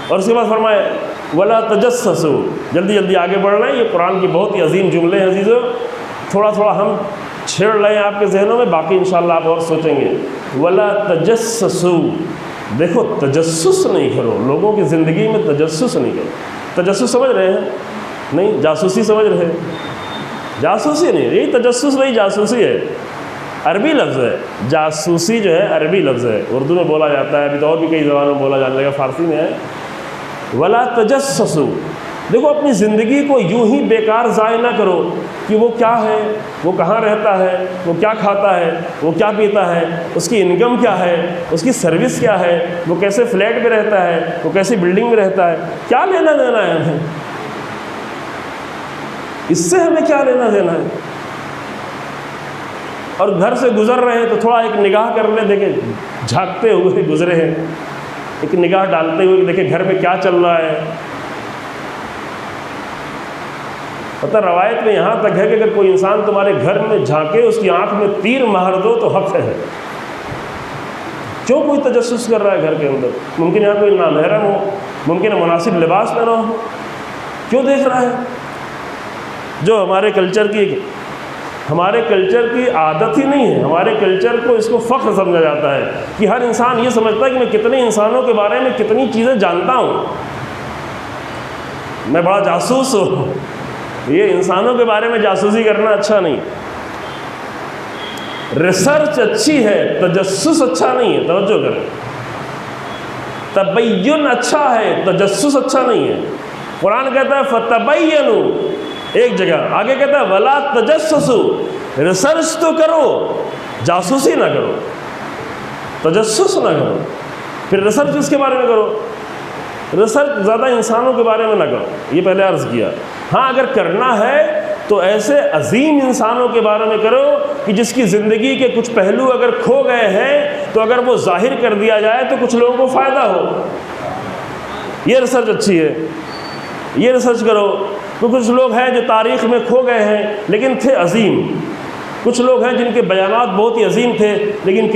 اور اس کے بعد فرمائے وَلَا تَجَسَّسُوا، جلدی آگے بڑھ رہے ہیں، یہ قرآن کی بہت ہی عظیم جملے ہیں عزیزو، تھوڑا ہم چھیڑ رہے ہیں آپ کے ذہنوں میں، باقی انشاءاللہ آپ اور سوچیں گے۔ وَلَا تَجَسَّسُوا، دیکھو تجسس نہیں کرو، لوگوں کی زندگی میں تجسس نہیں کرو۔ تجسس سمجھ رہے ہیں؟ نہیں، جاسوسی سمجھ رہے ہیں؟ جاسوسی نہیں، یہی تجسس نہیں، جاسوسی ہے، عربی لفظ ہے۔ جاسوسی جو ہے عربی لفظ ہے، اردو میں بولا جاتا ہے، ابھی تو اور بھی کئی زبانوں میں بولا جانے لگا، فارسی میں ہے۔ وَلَا تَجَسَّسُوا، دیکھو اپنی زندگی کو یوں ہی بیکار ضائع نہ کرو کہ وہ کیا ہے، وہ کہاں رہتا ہے، وہ کیا کھاتا ہے، وہ کیا پیتا ہے، اس کی انکم کیا ہے، اس کی سروس کیا ہے، وہ کیسے فلیٹ میں رہتا ہے، وہ کیسی بلڈنگ میں رہتا ہے، کیا لینا دینا ہے ہمیں اس سے، ہمیں کیا لینا دینا ہے؟ اور گھر سے گزر رہے ہیں تو تھوڑا ایک نگاہ کر لیں، دیکھیں جھانکتے ہوئے گزرے ہیں، ایک نگاہ ڈالتے ہوئے کہ دیکھیں گھر میں کیا چل رہا ہے۔ پتہ روایت میں یہاں تک ہے کہ اگر کوئی انسان تمہارے گھر میں جھانکے، اس کی آنکھ میں تیر مار دو تو حق ہے۔ کیوں کوئی تجسس کر رہا ہے گھر کے اندر؟ ممکن یہاں کوئی نامحرم ہو، ممکن ہے مناسب لباس پہنا ہو، کیوں دیکھ رہا ہے؟ جو ہمارے کلچر کی عادت ہی نہیں ہے، ہمارے کلچر کو اس کو فخر سمجھا جاتا ہے کہ ہر انسان یہ سمجھتا ہے کہ میں کتنے انسانوں کے بارے میں کتنی چیزیں جانتا ہوں، میں بڑا جاسوس ہوں۔ یہ انسانوں کے بارے میں جاسوسی کرنا اچھا نہیں، ریسرچ اچھی ہے، تجسس اچھا نہیں ہے، توجہ کریں۔ تبین اچھا ہے، تجسس اچھا نہیں ہے۔ قرآن کہتا ہے فتبینوا، ایک جگہ آگے کہتا ہے ولا تجسسوا، ریسرچ تو کرو، جاسوسی نہ کرو، تجسس نہ کرو، پھر ریسرچ اس کے بارے میں کرو۔ ریسرچ زیادہ انسانوں کے بارے میں نہ کرو، یہ پہلے عرض کیا۔ ہاں اگر کرنا ہے تو ایسے عظیم انسانوں کے بارے میں کرو کہ جس کی زندگی کے کچھ پہلو اگر کھو گئے ہیں تو اگر وہ ظاہر کر دیا جائے تو کچھ لوگوں کو فائدہ ہو، یہ ریسرچ اچھی ہے، یہ ریسرچ کرو۔ تو کچھ لوگ ہیں جو تاریخ میں کھو گئے ہیں لیکن تھے عظیم، کچھ لوگ ہیں جن کے بیانات بہت ہی عظیم تھے لیکن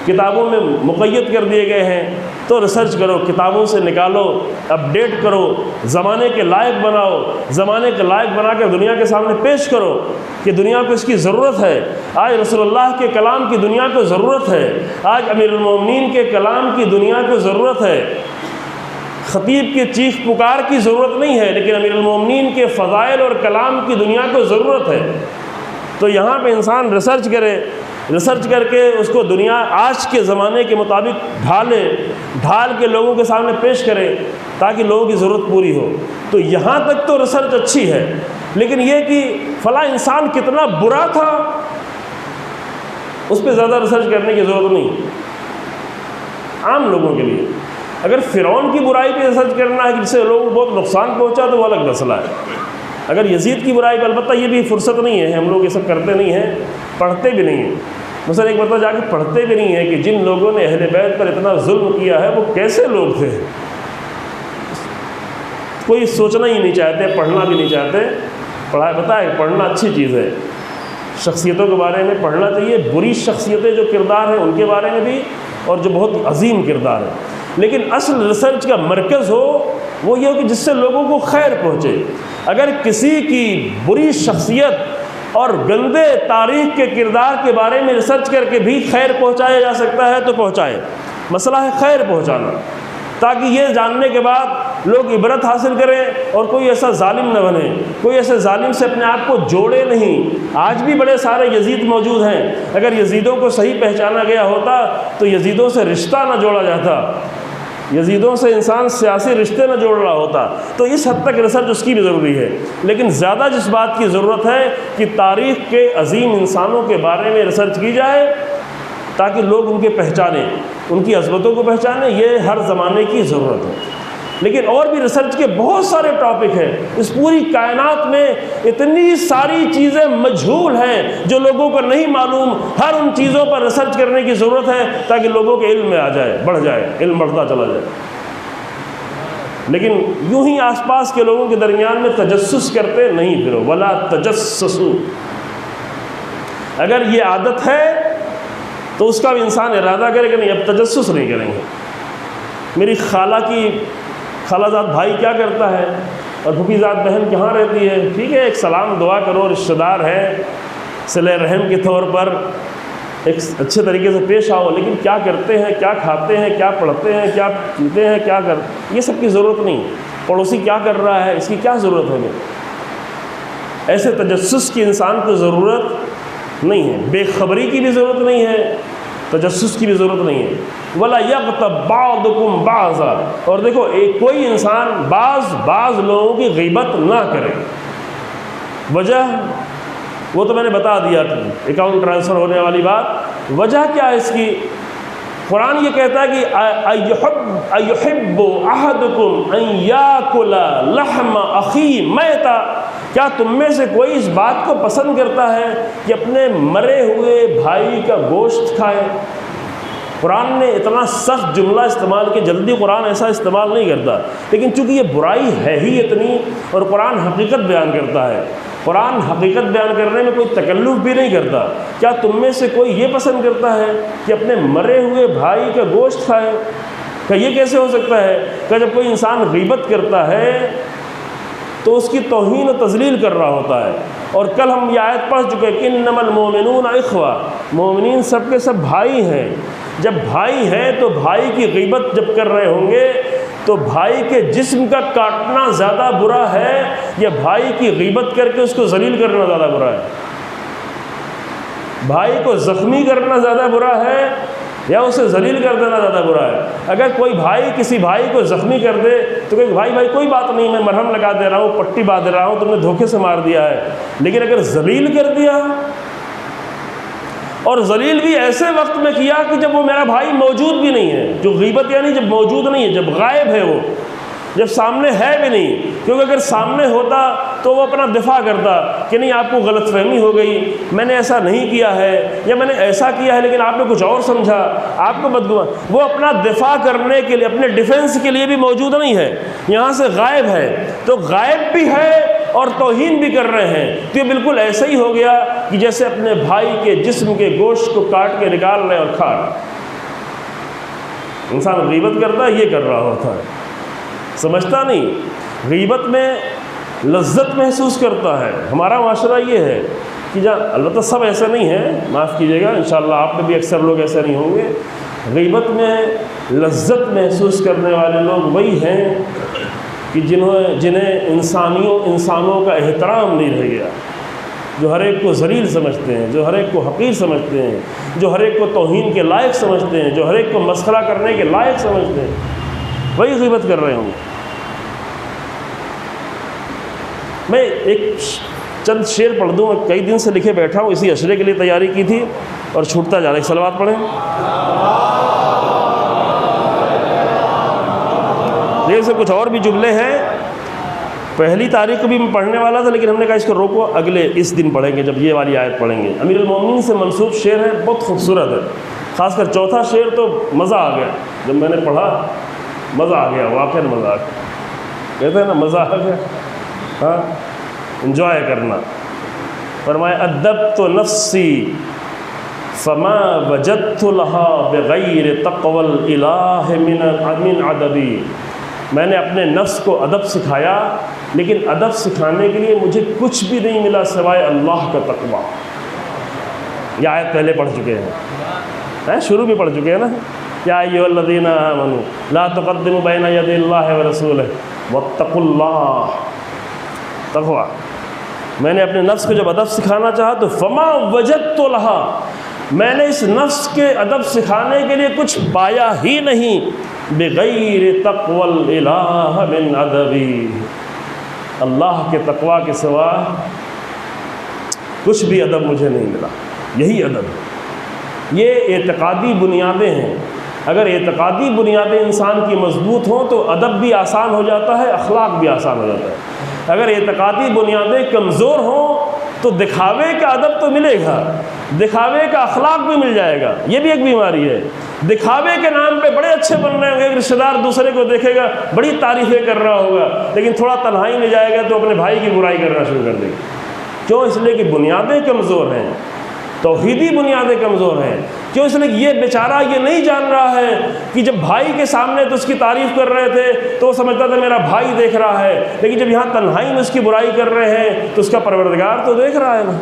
کتابوں میں مقید کر دیے گئے ہیں، تو ریسرچ کرو، کتابوں سے نکالو، اپڈیٹ کرو، زمانے کے لائق بناؤ، زمانے کے لائق بنا کر دنیا کے سامنے پیش کرو کہ دنیا کو اس کی ضرورت ہے۔ آج رسول اللہ کے کلام کی دنیا کو ضرورت ہے، آج امیر المومنین کے کلام کی دنیا کو ضرورت ہے، خطیب کے چیخ پکار کی ضرورت نہیں ہے لیکن امیر المومنین کے فضائل اور کلام کی دنیا کو ضرورت ہے۔ تو یہاں پہ انسان ریسرچ کرے، ریسرچ کر کے اس کو دنیا آج کے زمانے کے مطابق ڈھال کے لوگوں کے سامنے پیش کرے تاکہ لوگوں کی ضرورت پوری ہو۔ تو یہاں تک تو ریسرچ اچھی ہے، لیکن یہ کہ فلاں انسان کتنا برا تھا اس پہ زیادہ ریسرچ کرنے کی ضرورت نہیں عام لوگوں کے لیے۔ اگر فرعون کی برائی پہ ریسرچ کرنا ہے کہ جس سے لوگوں کو بہت نقصان پہنچا تو وہ الگ مسئلہ ہے۔ اگر یزید کی برائی پہ، البتہ یہ بھی فرصت نہیں ہے، ہم لوگ یہ سب کرتے نہیں ہیں، پڑھتے بھی نہیں ہیں۔ مثلا ایک مرتبہ جا کے پڑھتے بھی نہیں ہیں کہ جن لوگوں نے اہل بیت پر اتنا ظلم کیا ہے وہ کیسے لوگ تھے، کوئی سوچنا ہی نہیں چاہتے، پڑھنا بھی نہیں چاہتے۔ پڑھائی بتائے پڑھنا اچھی چیز ہے، شخصیتوں کے بارے میں پڑھنا چاہیے، بری شخصیتیں جو کردار ہیں ان کے بارے میں بھی، اور جو بہت عظیم کردار ہے، لیکن اصل ریسرچ کا مرکز ہو وہ یہ ہو کہ جس سے لوگوں کو خیر پہنچے۔ اگر کسی کی بری شخصیت اور گندے تاریخ کے کردار کے بارے میں ریسرچ کر کے بھی خیر پہنچایا جا سکتا ہے تو پہنچائے، مسئلہ ہے خیر پہنچانا، تاکہ یہ جاننے کے بعد لوگ عبرت حاصل کریں اور کوئی ایسا ظالم نہ بنے، کوئی ایسے ظالم سے اپنے آپ کو جوڑے نہیں۔ آج بھی بڑے سارے یزید موجود ہیں، اگر یزیدوں کو صحیح پہچانا گیا ہوتا تو یزیدوں سے رشتہ نہ جوڑا جاتا، یزیدوں سے انسان سیاسی رشتے نہ جوڑ رہا ہوتا۔ تو اس حد تک ریسرچ اس کی بھی ضروری ہے، لیکن زیادہ جس بات کی ضرورت ہے کہ تاریخ کے عظیم انسانوں کے بارے میں ریسرچ کی جائے تاکہ لوگ ان کے پہچانیں، ان کی عظمتوں کو پہچانیں، یہ ہر زمانے کی ضرورت ہے۔ لیکن اور بھی ریسرچ کے بہت سارے ٹاپک ہیں، اس پوری کائنات میں اتنی ساری چیزیں مجہول ہیں جو لوگوں کو نہیں معلوم، ہر ان چیزوں پر ریسرچ کرنے کی ضرورت ہے تاکہ لوگوں کے علم میں آ جائے، بڑھ جائے، علم بڑھتا چلا جائے۔ لیکن یوں ہی آس پاس کے لوگوں کے درمیان میں تجسس کرتے نہیں پھرو، ولا تجسسوا۔ اگر یہ عادت ہے تو اس کا بھی انسان ارادہ کرے کہ نہیں اب تجسس نہیں کریں گے۔ میری خالہ زاد بھائی کیا کرتا ہے اور پھوپھی زاد بہن کہاں رہتی ہے، ٹھیک ہے ایک سلام دعا کرو، رشتہ دار ہے، صلہ رحم کے طور پر ایک اچھے طریقے سے پیش آؤ، لیکن کیا کرتے ہیں، کیا کھاتے ہیں، کیا پڑھتے ہیں، کیا پیتے ہیں، کیا یہ سب کی ضرورت نہیں۔ پڑوسی کیا کر رہا ہے اس کی کیا ضرورت ہے ہمیں؟ ایسے تجسس کی انسان کو ضرورت نہیں ہے، بے خبری کی بھی ضرورت نہیں ہے، تجسس کی بھی ضرورت نہیں ہے۔ وَلَا يَغْتَبْ بَعْضُكُمْ بَعْضًا، اور دیکھو کوئی انسان بعض لوگوں کی غیبت نہ کرے۔ وجہ وہ تو میں نے بتا دیا تھا، اکاؤنٹ ٹرانسفر ہونے والی بات۔ وجہ کیا ہے اس کی؟ قرآن یہ کہتا ہے کہ أَيُحِبُّ أَحَدُكُمْ أَن يَأْكُلَ لَحْمَ أَخِيهِ مَيْتًا، کیا تم میں سے کوئی اس بات کو پسند کرتا ہے کہ اپنے مرے ہوئے بھائی کا گوشت کھائے؟ قرآن نے اتنا سخت جملہ استعمال کہ جلدی قرآن ایسا استعمال نہیں کرتا، لیکن چونکہ یہ برائی ہے ہی اتنی اور قرآن حقیقت بیان کرتا ہے، قرآن حقیقت بیان کرنے میں کوئی تکلف بھی نہیں کرتا۔ کیا تم میں سے کوئی یہ پسند کرتا ہے کہ اپنے مرے ہوئے بھائی کا گوشت کھائے؟ کہ یہ کیسے ہو سکتا ہے کہ جب کوئی انسان غیبت کرتا ہے تو اس کی توہین و تذلیل کر رہا ہوتا ہے۔ اور کل ہم یہ آیت پڑھ چکے کہ انما المؤمنون اخوہ، مومنین سب کے سب بھائی ہیں۔ جب بھائی ہیں تو بھائی کی غیبت جب کر رہے ہوں گے تو بھائی کے جسم کا کاٹنا زیادہ برا ہے یا بھائی کی غیبت کر کے اس کو ذلیل کرنا زیادہ برا ہے؟ بھائی کو زخمی کرنا زیادہ برا ہے یا اسے ذلیل کر دینا زیادہ برا ہے؟ اگر کوئی بھائی کسی بھائی کو زخمی کر دے تو کہ بھائی کوئی بات نہیں، میں مرہم لگا دے رہا ہوں، پٹی باندھ رہا ہوں، تم نے دھوکے سے مار دیا ہے، لیکن اگر ذلیل کر دیا اور ذلیل بھی ایسے وقت میں کیا کہ جب وہ میرا بھائی موجود بھی نہیں ہے. جو غیبت یعنی جب موجود نہیں ہے، جب غائب ہے، وہ جب سامنے ہے بھی نہیں. کیونکہ اگر سامنے ہوتا تو وہ اپنا دفاع کرتا کہ نہیں آپ کو غلط فہمی ہو گئی، میں نے ایسا نہیں کیا ہے، یا میں نے ایسا کیا ہے لیکن آپ نے کچھ اور سمجھا، آپ کو بدگمان. وہ اپنا دفاع کرنے کے لیے، اپنے ڈیفنس کے لیے بھی موجود نہیں ہے، یہاں سے غائب ہے. تو غائب بھی ہے اور توہین بھی کر رہے ہیں. تو یہ بالکل ایسا ہی ہو گیا کہ جیسے اپنے بھائی کے جسم کے گوشت کو کاٹ کے نکال رہے اور کھا رہے. انسان غیبت کرتا ہے، یہ کر رہا ہوتا ہے، سمجھتا نہیں. غیبت میں لذت محسوس کرتا ہے. ہمارا معاشرہ یہ ہے کہ البتہ سب ایسا نہیں ہے، معاف کیجیے گا، انشاءاللہ آپ میں بھی اکثر لوگ ایسے نہیں ہوں گے. غیبت میں لذت محسوس کرنے والے لوگ وہی ہیں کہ جنہیں انسانوں کا احترام نہیں رہ گیا، جو ہر ایک کو ذلیل سمجھتے ہیں، جو ہر ایک کو حقیر سمجھتے ہیں، جو ہر ایک کو توہین کے لائق سمجھتے ہیں، جو ہر ایک کو مسخرہ کرنے کے لائق سمجھتے ہیں، وہی غیبت کر رہے ہوں گے. میں ایک چند شعر پڑھ دوں. میں کئی دن سے لکھے بیٹھا ہوں، اسی عشرے کے لیے تیاری کی تھی اور چھوٹتا جا رہا ہے. صلوات پڑھیں. یہ سے کچھ اور بھی جملے ہیں. پہلی تاریخ کو بھی میں پڑھنے والا تھا لیکن ہم نے کہا اس کو روکو، اس دن پڑھیں گے جب یہ والی آیت پڑھیں گے. امیر المومنین سے منسوب شعر ہے، بہت خوبصورت ہے. خاص کر چوتھا شعر تو مزہ آ گیا. جب میں نے پڑھا مزہ آ گیا، واقعی مزہ آ گیا. کہتے ہیں نا مزہ آ گیا، ہاں، انجوائے کرنا. فرمایا ادبت نفسی فما وجدت لها بغیر تقوی الالہ من ادبی. میں نے اپنے نفس کو ادب سکھایا لیکن ادب سکھانے کے لیے مجھے کچھ بھی نہیں ملا سوائے اللہ کا تقوی. یہ آیت پہلے پڑھ چکے ہیں، شروع بھی پڑھ چکے ہیں نا. یا ایھا الذین آمنوا لا تقدموا بین یدی اللہ ورسولہ واتقوا اللہ. تقوی. میں نے اپنے نفس کو جب ادب سکھانا چاہا تو فما وجدت لها، میں نے اس نفس کے ادب سکھانے کے لیے کچھ پایا ہی نہیں. بغیر تقوی الالہ من ادبی، اللہ کے تقوی کے سوا کچھ بھی ادب مجھے نہیں ملا. یہی ادب ہے. یہ اعتقادی بنیادیں ہیں. اگر اعتقادی بنیادیں انسان کی مضبوط ہوں تو ادب بھی آسان ہو جاتا ہے، اخلاق بھی آسان ہو جاتا ہے. اگر اعتقادی بنیادیں کمزور ہوں تو دکھاوے کا ادب تو ملے گا، دکھاوے کا اخلاق بھی مل جائے گا. یہ بھی ایک بیماری ہے. دکھاوے کے نام پہ بڑے اچھے بن رہے ہوں گے، ایک رشتہ دار دوسرے کو دیکھے گا بڑی تعریفیں کر رہا ہوگا، لیکن تھوڑا تنہائی میں جائے گا تو اپنے بھائی کی برائی کرنا شروع کر دے گا. کیوں؟ اس لیے کہ بنیادیں کمزور ہیں، توحیدی بنیادیں کمزور ہیں. کیوں؟ اس لیے کہ یہ بیچارہ یہ نہیں جان رہا ہے کہ جب بھائی کے سامنے تو اس کی تعریف کر رہے تھے تو وہ سمجھتا تھا میرا بھائی دیکھ رہا ہے، لیکن جب یہاں تنہائی میں اس کی برائی کر رہے ہیں تو اس کا پروردگار تو دیکھ رہا ہے نا.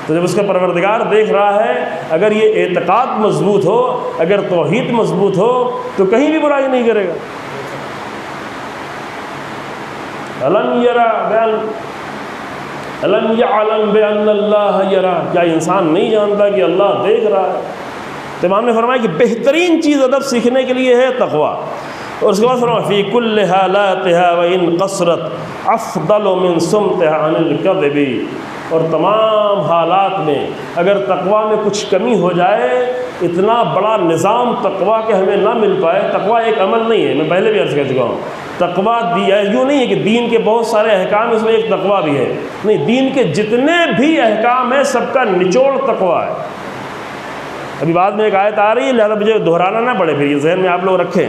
تو جب اس کا پروردگار دیکھ رہا ہے، اگر یہ اعتقاد مضبوط ہو، اگر توحید مضبوط ہو تو کہیں بھی برائی نہیں کرے گا. الم یعلم بان اللہ یرا، کیا انسان نہیں جانتا کہ اللہ دیکھ رہا ہے؟ تو امام نے فرمایا کہ بہترین چیز ادب سیکھنے کے لیے ہے تقوی. اور اس کے بعد فرمایا فی کل حالاتها وان قصرت افضل من صمتها عن الکذب. اور تمام حالات میں اگر تقوی میں کچھ کمی ہو جائے، اتنا بڑا نظام تقوی کے ہمیں نہ مل پائے. تقوی ایک عمل نہیں ہے، میں پہلے بھی عرض کر چکا ہوں. تقوی یوں نہیں ہے کہ دین کے بہت سارے احکام اس میں ایک تقوی بھی ہے، نہیں، دین کے جتنے بھی احکام ہیں سب کا نچوڑ تقوی ہے. ابھی بعد میں ایک آیت آ رہی ہے، لہذا مجھے دہرانا نہ پڑے، پھر یہ ذہن میں آپ لوگ رکھیں.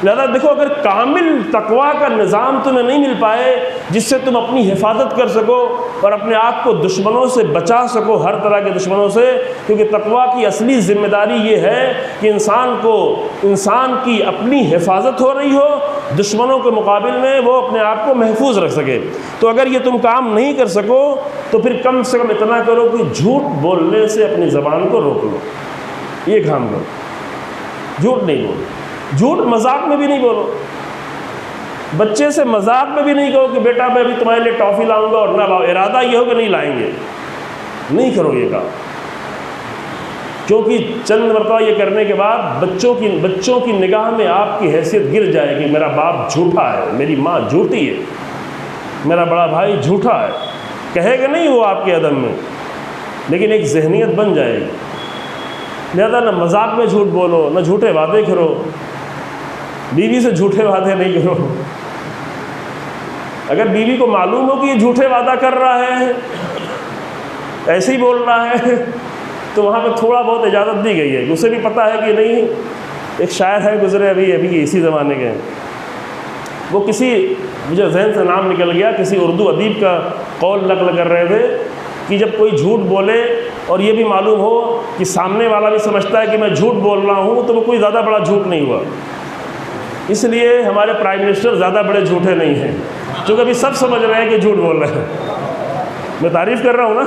لہذا دیکھو، اگر کامل تقوی کا نظام تمہیں نہیں مل پائے جس سے تم اپنی حفاظت کر سکو اور اپنے آپ کو دشمنوں سے بچا سکو، ہر طرح کے دشمنوں سے، کیونکہ تقوی کی اصلی ذمہ داری یہ ہے کہ انسان کی اپنی حفاظت ہو رہی ہو، دشمنوں کے مقابل میں وہ اپنے آپ کو محفوظ رکھ سکے. تو اگر یہ تم کام نہیں کر سکو تو پھر کم سے کم اتنا کرو کہ جھوٹ بولنے سے اپنی زبان کو روک لو. یہ کام کرو، جھوٹ نہیں بولو. جھوٹ مذاق میں بھی نہیں بولو. بچے سے مذاق میں بھی نہیں کہو کہ بیٹا میں ابھی تمہارے لیے ٹافی لاؤں گا اور نہ لاؤ. ارادہ یہ ہو کہ نہیں لائیں گے، نہیں کرو یہ کام. کیونکہ چند مرتبہ یہ کرنے کے بعد بچوں کی نگاہ میں آپ کی حیثیت گر جائے گی. میرا باپ جھوٹا ہے، میری ماں جھوٹی ہے، میرا بڑا بھائی جھوٹا ہے. کہے گا نہیں وہ آپ کے ادب میں، لیکن ایک ذہنیت بن جائے گی. لہذا نہ مذاق میں جھوٹ بولو، نہ جھوٹے وعدے کرو، بیوی سے جھوٹے وعدے نہیں کرو. اگر بیوی کو معلوم ہو کہ یہ جھوٹے وعدہ کر رہا ہے، ایسے ہی بول رہا ہے، تو وہاں پہ تھوڑا بہت اجازت دی گئی ہے. اسے بھی پتہ ہے کہ نہیں، ایک شاعر ہے گزرے ابھی اسی زمانے کے، وہ کسی، مجھے ذہن سے نام نکل گیا، کسی اردو ادیب کا قول نقل کر رہے تھے کہ جب کوئی جھوٹ بولے اور یہ بھی معلوم ہو کہ سامنے والا بھی سمجھتا ہے کہ میں جھوٹ بول رہا ہوں، تو وہ کوئی زیادہ بڑا جھوٹ نہیں ہوا. اس لیے ہمارے پرائم منسٹر زیادہ بڑے جھوٹے نہیں ہیں، چونکہ ابھی سب سمجھ رہے ہیں کہ جھوٹ بول رہے ہیں. میں تعریف کر رہا ہوں نا،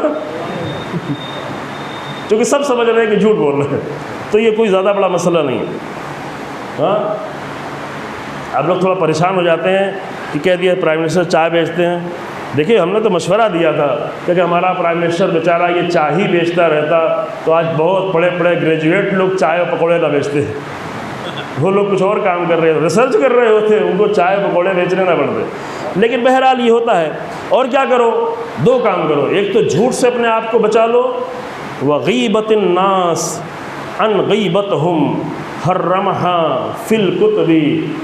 چونکہ سب سمجھ رہے ہیں کہ جھوٹ بول رہے ہیں، تو یہ کوئی زیادہ بڑا مسئلہ نہیں ہے. ہاں، آپ لوگ تھوڑا پریشان ہو جاتے ہیں کہ کہہ دیا پرائم منسٹر چائے بیچتے ہیں. دیکھیے ہم نے تو مشورہ دیا تھا کہ ہمارا پرائم منسٹر بیچارہ یہ چائے ہی بیچتا رہتا تو آج بہت بڑے بڑے گریجویٹ لوگ چائے اور پکوڑے نہ بیچتے. وہ لوگ کچھ اور کام کر رہے ہیں، ریسرچ کر رہے ہوتے، ان کو چائے پکوڑے بیچنے نہ پڑتے. لیکن بہرحال یہ ہوتا ہے. اور کیا کرو؟ دو کام کرو. ایک تو جھوٹ سے اپنے آپ کو بچا لو، وغیبت الناس عن غیبتہم حرمہا فی الکتب.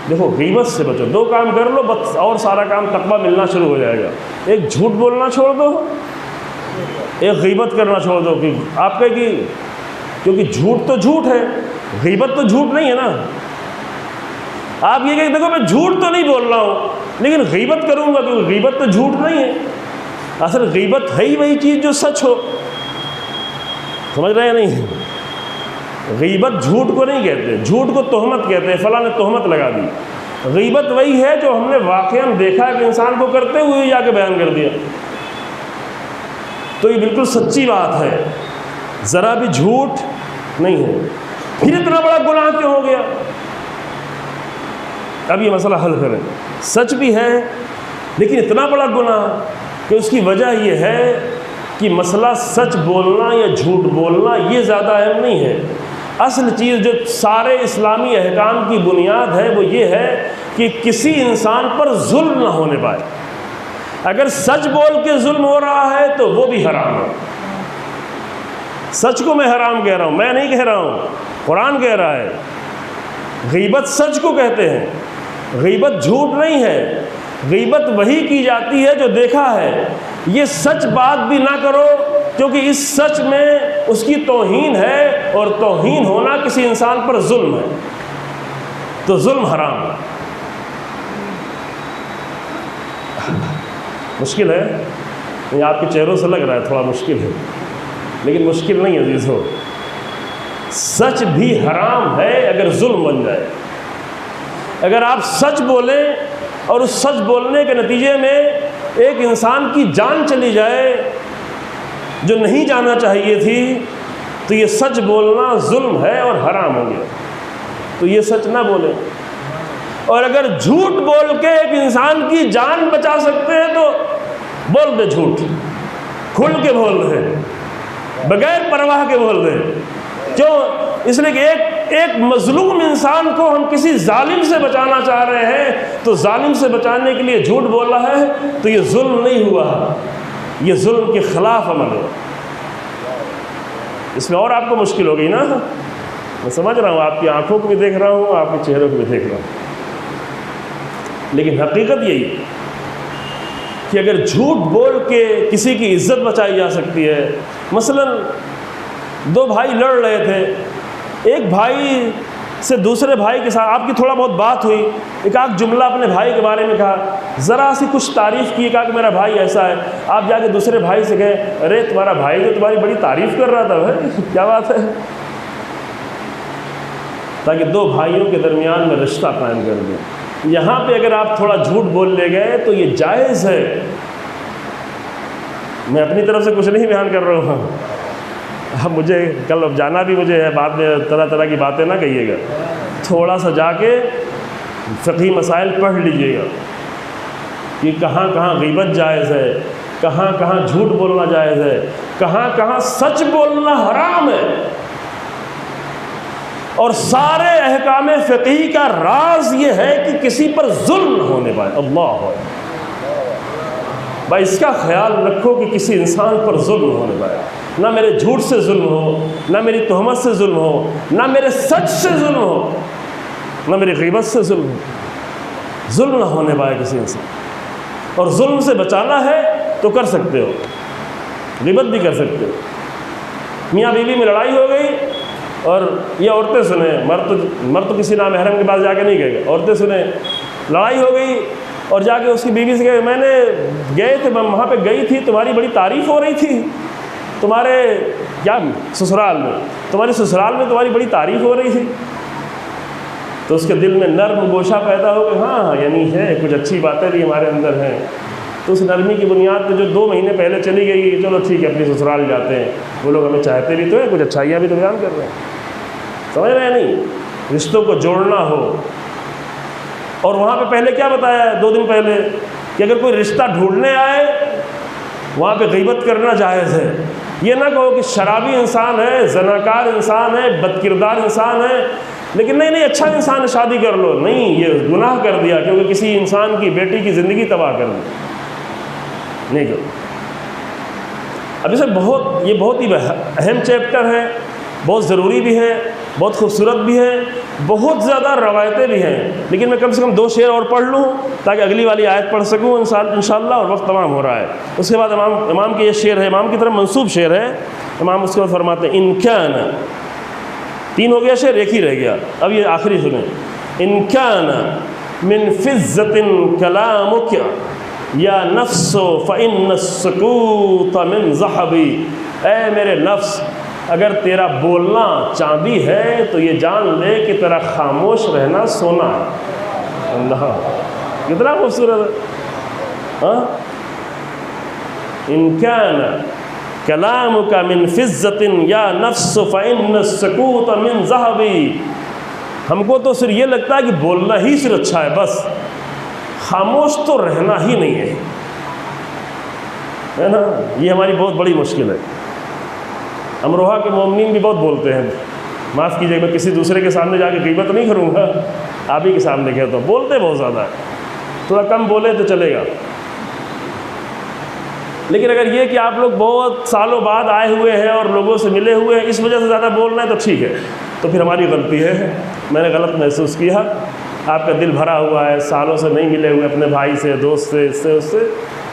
دیکھو غیبت سے بچو، دو کام کر لو بس، اور سارا کام تقویٰ ملنا شروع ہو جائے گا. ایک جھوٹ بولنا چھوڑ دو، ایک غیبت کرنا چھوڑ دو. کہ آپ کہیں کہ کیونکہ جھوٹ تو جھوٹ ہے، غیبت تو جھوٹ نہیں ہے نا. آپ یہ کہ دیکھو میں جھوٹ تو نہیں بول رہا ہوں لیکن غیبت کروں گا، کیونکہ غیبت تو جھوٹ نہیں ہے. اصل غیبت ہے ہی وہی چیز جو سچ ہو. سمجھ رہے ہیں نہیں؟ غیبت جھوٹ کو نہیں کہتے، جھوٹ کو تہمت کہتے ہیں، فلاں نے تہمت لگا دی. غیبت وہی ہے جو ہم نے واقعاً دیکھا کہ انسان کو کرتے ہوئے جا کے بیان کر دیا. تو یہ بالکل سچی بات ہے، ذرا بھی جھوٹ نہیں ہے. پھر اتنا بڑا گناہ کیوں ہو گیا؟ اب یہ مسئلہ حل کریں. سچ بھی ہے لیکن اتنا بڑا گناہ کہ اس کی وجہ یہ ہے کہ مسئلہ سچ بولنا یا جھوٹ بولنا یہ زیادہ اہم نہیں ہے. اصل چیز جو سارے اسلامی احکام کی بنیاد ہے وہ یہ ہے کہ کسی انسان پر ظلم نہ ہونے پائے. اگر سچ بول کے ظلم ہو رہا ہے تو وہ بھی حرام ہے. سچ کو میں حرام کہہ رہا ہوں، میں نہیں کہہ رہا ہوں، قرآن کہہ رہا ہے. غیبت سچ کو کہتے ہیں، غیبت جھوٹ نہیں ہے. غیبت وہی کی جاتی ہے جو دیکھا ہے. یہ سچ بات بھی نہ کرو کیونکہ اس سچ میں اس کی توہین ہے، اور توہین ہونا کسی انسان پر ظلم ہے، تو ظلم حرام ہے. مشکل ہے، یہ آپ کے چہروں سے لگ رہا ہے تھوڑا مشکل ہے، لیکن مشکل نہیں عزیز ہو. سچ بھی حرام ہے اگر ظلم بن جائے. اگر آپ سچ بولیں اور اس سچ بولنے کے نتیجے میں ایک انسان کی جان چلی جائے جو نہیں جانا چاہیے تھی، تو یہ سچ بولنا ظلم ہے اور حرام ہو گیا. تو یہ سچ نہ بولیں. اور اگر جھوٹ بول کے ایک انسان کی جان بچا سکتے ہیں تو بول دے جھوٹ، کھل کے بول دے، بغیر پرواہ کے بول دے. کیوں؟ اس لیے کہ ایک مظلوم انسان کو ہم کسی ظالم سے بچانا چاہ رہے ہیں، تو ظالم سے بچانے کے لیے جھوٹ بول رہا ہے تو یہ ظلم نہیں ہوا، یہ ظلم کے خلاف عمل ہے. اس میں اور آپ کو مشکل ہو گئی نا. میں سمجھ رہا ہوں، آپ کی آنکھوں کو بھی دیکھ رہا ہوں، آپ کے چہروں کو بھی دیکھ رہا ہوں، لیکن حقیقت یہی ہے کہ اگر جھوٹ بول کے کسی کی عزت بچائی جا سکتی ہے. مثلا دو بھائی لڑ رہے تھے، ایک بھائی سے دوسرے بھائی کے ساتھ آپ کی تھوڑا بہت بات ہوئی، ایک آدھ جملہ اپنے بھائی کے بارے میں کہا، ذرا سی کچھ تعریف کی، کہا کہ میرا بھائی ایسا ہے. آپ جا کے دوسرے بھائی سے کہیں ارے تمہارا بھائی تو تمہاری بڑی تعریف کر رہا تھا، بھائی کیا بات ہے، تاکہ دو بھائیوں کے درمیان میں رشتہ قائم کر دیں. یہاں پہ اگر آپ تھوڑا جھوٹ بول لے گئے تو یہ جائز ہے. میں اپنی طرف سے کچھ نہیں بیان کر رہا ہوں. اب مجھے کل اب جانا بھی مجھے ہے، بعد میں طرح طرح کی باتیں نہ کہیے گا. تھوڑا سا جا کے فقہی مسائل پڑھ لیجئے گا کہ کہاں کہاں غیبت جائز ہے، کہاں کہاں جھوٹ بولنا جائز ہے، کہاں کہاں سچ بولنا حرام ہے. اور سارے احکام فقہی کا راز یہ ہے کہ کسی پر ظلم نہ ہونے پائے. اللہ بھائی اس کا خیال رکھو کہ کسی انسان پر ظلم ہونے پائے. نہ میرے جھوٹ سے ظلم ہو، نہ میری تہمت سے ظلم ہو، نہ میرے سچ سے ظلم ہو، نہ میری غیبت سے ظلم ہو۔ ظلم نہ ہونے پائے کسی انسان، اور ظلم سے بچانا ہے تو کر سکتے ہو، غیبت بھی کر سکتے ہو۔ میاں بیوی میں لڑائی ہو گئی، اور یہ عورتیں سنیں، مرد تو کسی نامحرم کے پاس جا کے نہیں گئے گا، عورتیں سنیں، لڑائی ہو گئی اور جا کے اس کی بیوی سے کہے میں نے گئے تھے، میں وہاں پہ گئی تھی، تمہاری بڑی تعریف ہو رہی تھی، تمہارے کیا سسرال میں، تمہارے سسرال میں تمہاری بڑی تعریف ہو رہی تھی۔ تو اس کے دل میں نرم گوشہ پیدا ہو کہ ہاں یعنی ہے کچھ اچھی باتیں بھی ہمارے اندر ہیں، تو اس نرمی کی بنیاد پہ جو 2 مہینے پہلے چلی گئی، چلو ٹھیک ہے اپنی سسرال جاتے ہیں، وہ لوگ ہمیں چاہتے بھی تو ہیں، کچھ اچھائیاں بھی تو بیان کر رہے ہیں، سمجھ رہے ہیں نہیں؟ رشتوں کو جوڑنا ہو، اور وہاں پہ پہلے کیا بتایا ہے 2 دن پہلے کہ اگر کوئی رشتہ ڈھونڈنے آئے وہاں پہ غیبت کرنا جائز ہے۔ یہ نہ کہو کہ شرابی انسان ہے، زناکار انسان ہے، بد کردار انسان ہے، لیکن نہیں اچھا انسان ہے شادی کر لو، نہیں، یہ گناہ کر دیا کیونکہ کسی انسان کی بیٹی کی زندگی تباہ کر دی، نہیں کرو۔ اب اسے یہ بہت ہی اہم چیپٹر ہے، بہت ضروری بھی ہے، بہت خوبصورت بھی ہے، بہت زیادہ روایتیں بھی ہیں، لیکن میں کم سے کم 2 شعر اور پڑھ لوں تاکہ اگلی والی آیت پڑھ سکوں انشاءاللہ، اور وقت تمام ہو رہا ہے۔ اس کے بعد امام کے یہ شعر ہے، امام کی طرف منسوب شعر ہے، امام اس کے بعد فرماتے ہیں ان کان، 3 ہو گیا شعر، ایک ہی رہ گیا، اب یہ آخری سنیں۔ ان کان من فضة کلامک یا نفس فإن السکوت من ذهب، اے میرے نفس اگر تیرا بولنا چاندی ہے تو یہ جان لے کہ تیرا خاموش رہنا سونا ہے۔ اللہ کتنا خوبصورت ہے، ہاں؟ ان کان کلامک من فضة یا نفس فإن السکوت من ذهب، ہم کو تو صرف یہ لگتا ہے کہ بولنا ہی صرف اچھا ہے، بس خاموش تو رہنا ہی نہیں ہے نا؟ یہ ہماری بہت بڑی مشکل ہے۔ امروہہ کے مومنین بھی بہت بولتے ہیں، معاف کیجیے میں کسی دوسرے کے سامنے جا کے غیبت نہیں کروں گا، آپ ہی کے سامنے کہتا ہوں، بولتے بہت زیادہ ہے، تھوڑا کم بولے تو چلے گا۔ لیکن اگر یہ کہ آپ لوگ بہت سالوں بعد آئے ہوئے ہیں اور لوگوں سے ملے ہوئے ہیں، اس وجہ سے زیادہ بولنا ہے تو ٹھیک ہے، تو پھر ہماری غلطی ہے، میں نے غلط محسوس کیا، آپ کا دل بھرا ہوا ہے، سالوں سے نہیں ملے ہوئے اپنے بھائی سے، دوست سے، اس سے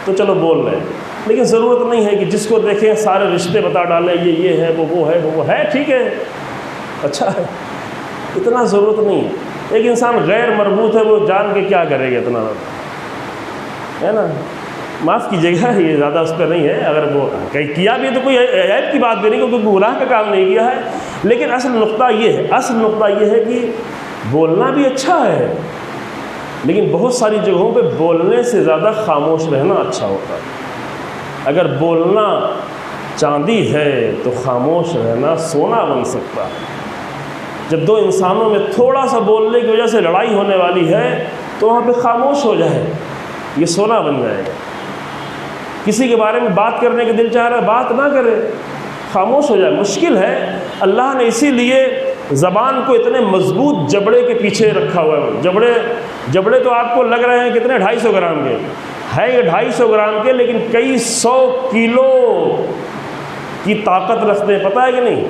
تو چلو بول رہے ہیں، لیکن ضرورت نہیں ہے کہ جس کو دیکھیں سارے رشتے بتا ڈالیں، یہ ہے وہ ہے، ٹھیک ہے اچھا ہے، اتنا ضرورت نہیں ہے۔ ایک انسان غیر مربوط ہے، وہ جان کے کیا کرے گا اتنا، ہے نا؟ معاف کیجیے گا یہ زیادہ اس پہ نہیں ہے، اگر وہ کیا بھی تو کوئی عیب کی بات بھی نہیں، کیونکہ گناہ کا کام نہیں کیا ہے، لیکن اصل نقطہ یہ ہے کہ بولنا بھی اچھا ہے، لیکن بہت ساری جگہوں پہ بولنے سے زیادہ خاموش رہنا اچھا ہوتا ہے۔ اگر بولنا چاندی ہے تو خاموش رہنا سونا بن سکتا ہے۔ جب 2 انسانوں میں تھوڑا سا بولنے کی وجہ سے لڑائی ہونے والی ہے تو وہاں پہ خاموش ہو جائے، یہ سونا بن جائے گا۔ کسی کے بارے میں بات کرنے کے دل چاہ رہا ہے، بات نہ کرے، خاموش ہو جائے۔ مشکل ہے، اللہ نے اسی لیے زبان کو اتنے مضبوط جبڑے کے پیچھے رکھا ہوا ہے۔ جبڑے تو آپ کو لگ رہے ہیں کتنے 250 گرام کے ہے، یہ 250 گرام کے، لیکن کئی 100 کلو کی طاقت رکھتے ہیں، پتہ ہے کہ نہیں؟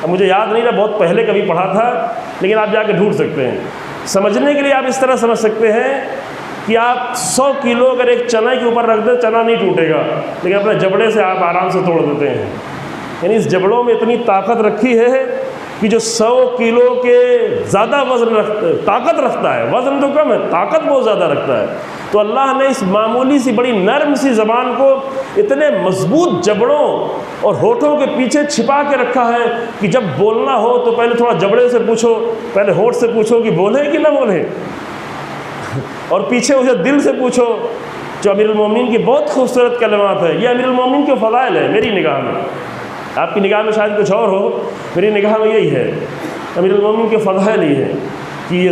اب مجھے یاد نہیں رہا، بہت پہلے کبھی پڑھا تھا، لیکن آپ جا کے ڈھونڈ سکتے ہیں۔ سمجھنے کے لیے آپ اس طرح سمجھ سکتے ہیں کہ آپ 100 کلو اگر ایک چنا کے اوپر رکھ دیں، چنا نہیں ٹوٹے گا، لیکن اپنے جبڑے سے آپ آرام سے توڑ دیتے ہیں۔ یعنی اس جبڑوں میں اتنی طاقت رکھی ہے کہ جو 100 کلو کے زیادہ طاقت رکھتا ہے، وزن تو کم ہے، طاقت بہت زیادہ رکھتا ہے۔ تو اللہ نے اس معمولی سی بڑی نرم سی زبان کو اتنے مضبوط جبڑوں اور ہونٹوں کے پیچھے چھپا کے رکھا ہے کہ جب بولنا ہو تو پہلے تھوڑا جبڑے سے پوچھو، پہلے ہونٹ سے پوچھو کہ بولیں کہ نہ بولیں، اور پیچھے اسے دل سے پوچھو۔ جو امیر المومنین کی بہت خوبصورت کلمات ہے، یہ امیر المومنین کے فضائل ہے میری نگاہ میں، آپ کی نگاہ میں شاید کچھ اور ہو، میری نگاہ میں یہی ہے۔ امیر المومنین کے فضائل یہ ہے کہ یہ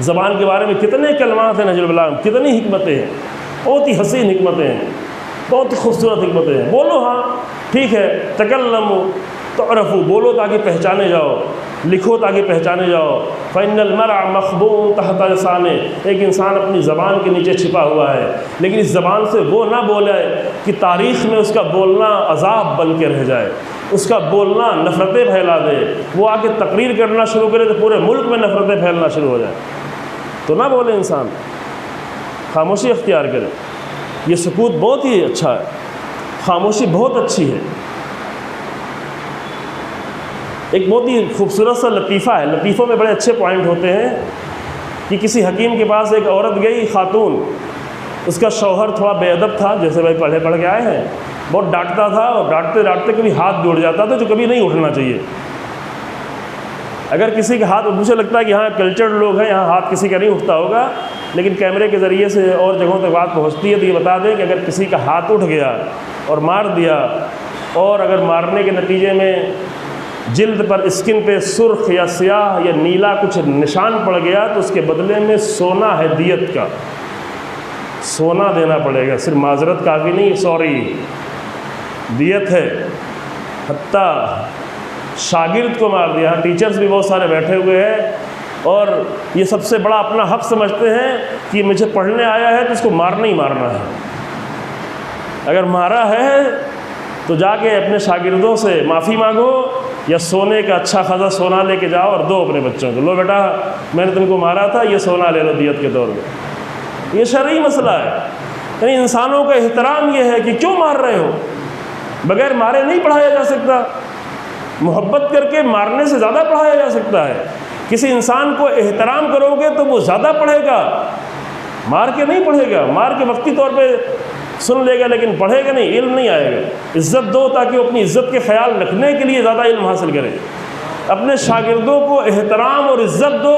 زبان کے بارے میں کتنے کلمات ہیں نجل البلاغ، کتنی حکمتیں ہیں، بہت ہی حسین حکمتیں ہیں، بہت خوبصورت حکمتیں ہیں۔ بولو ہاں ٹھیک ہے، تعرفوا، بولو تاکہ پہچانے جاؤ، لکھو تاکہ پہچانے جاؤ۔ فإن المرء مخبوء تحت لسانه، ایک انسان اپنی زبان کے نیچے چھپا ہوا ہے، لیکن اس زبان سے وہ نہ بولے کہ تاریخ میں اس کا بولنا عذاب بن کے رہ جائے، اس کا بولنا نفرتیں پھیلا دے، وہ آ کے تقریر کرنا شروع کرے تو پورے ملک میں نفرتیں پھیلنا شروع ہو جائیں، تو نہ بولے انسان، خاموشی اختیار کرے۔ یہ سکوت بہت ہی اچھا ہے، خاموشی بہت اچھی ہے۔ ایک بہت ہی خوبصورت سا لطیفہ ہے، لطیفوں میں بڑے اچھے پوائنٹ ہوتے ہیں کہ کسی حکیم کے پاس ایک عورت گئی، خاتون، اس کا شوہر تھوڑا بے ادب تھا، جیسے بھائی پڑھ کے آئے ہیں، بہت ڈانٹتا تھا، اور ڈانٹتے ڈانٹتے کبھی ہاتھ بھی اٹھ جاتا تھا جو کبھی نہیں اٹھنا چاہیے۔ اگر کسی کا ہاتھ، مجھے لگتا ہے کہ یہاں کلچرڈ لوگ ہیں، یہاں ہاتھ کسی کا نہیں اٹھتا ہوگا، لیکن کیمرے کے ذریعے سے اور جگہوں تک بات پہنچتی ہے، تو یہ بتا دیں کہ اگر کسی کا ہاتھ اٹھ گیا اور مار دیا، اور اگر مارنے کے نتیجے میں جلد پر، اسکن پہ سرخ یا سیاہ یا نیلا کچھ نشان پڑ گیا، تو اس کے بدلے میں سونا ہے، دیت کا سونا دینا پڑے گا، صرف معذرت کافی نہیں، سوری، دیت ہے۔ حتیٰ شاگرد کو مار دیا، ٹیچرز بھی بہت سارے بیٹھے ہوئے ہیں اور یہ سب سے بڑا اپنا حق سمجھتے ہیں کہ مجھے پڑھنے آیا ہے تو اس کو مارنا ہی مارنا ہے، اگر مارا ہے تو جا کے اپنے شاگردوں سے معافی مانگو، یا سونے کا اچھا خاصا سونا لے کے جاؤ اور دو اپنے بچوں کو، لو بیٹا میں نے تم کو مارا تھا، یہ سونا لے لو دیت کے طور پہ۔ یہ شرعی مسئلہ ہے، یعنی انسانوں کا احترام یہ ہے کہ کیوں مار رہے ہو، بغیر مارے نہیں پڑھایا جا سکتا، محبت کر کے مارنے سے زیادہ پڑھایا جا سکتا ہے۔ کسی انسان کو احترام کرو گے تو وہ زیادہ پڑھے گا، مار کے نہیں پڑھے گا، مار کے وقتی طور پہ سن لے گا لیکن پڑھے گا نہیں، علم نہیں آئے گا۔ عزت دو تاکہ وہ اپنی عزت کے خیال رکھنے کے لیے زیادہ علم حاصل کرے، اپنے شاگردوں کو احترام اور عزت دو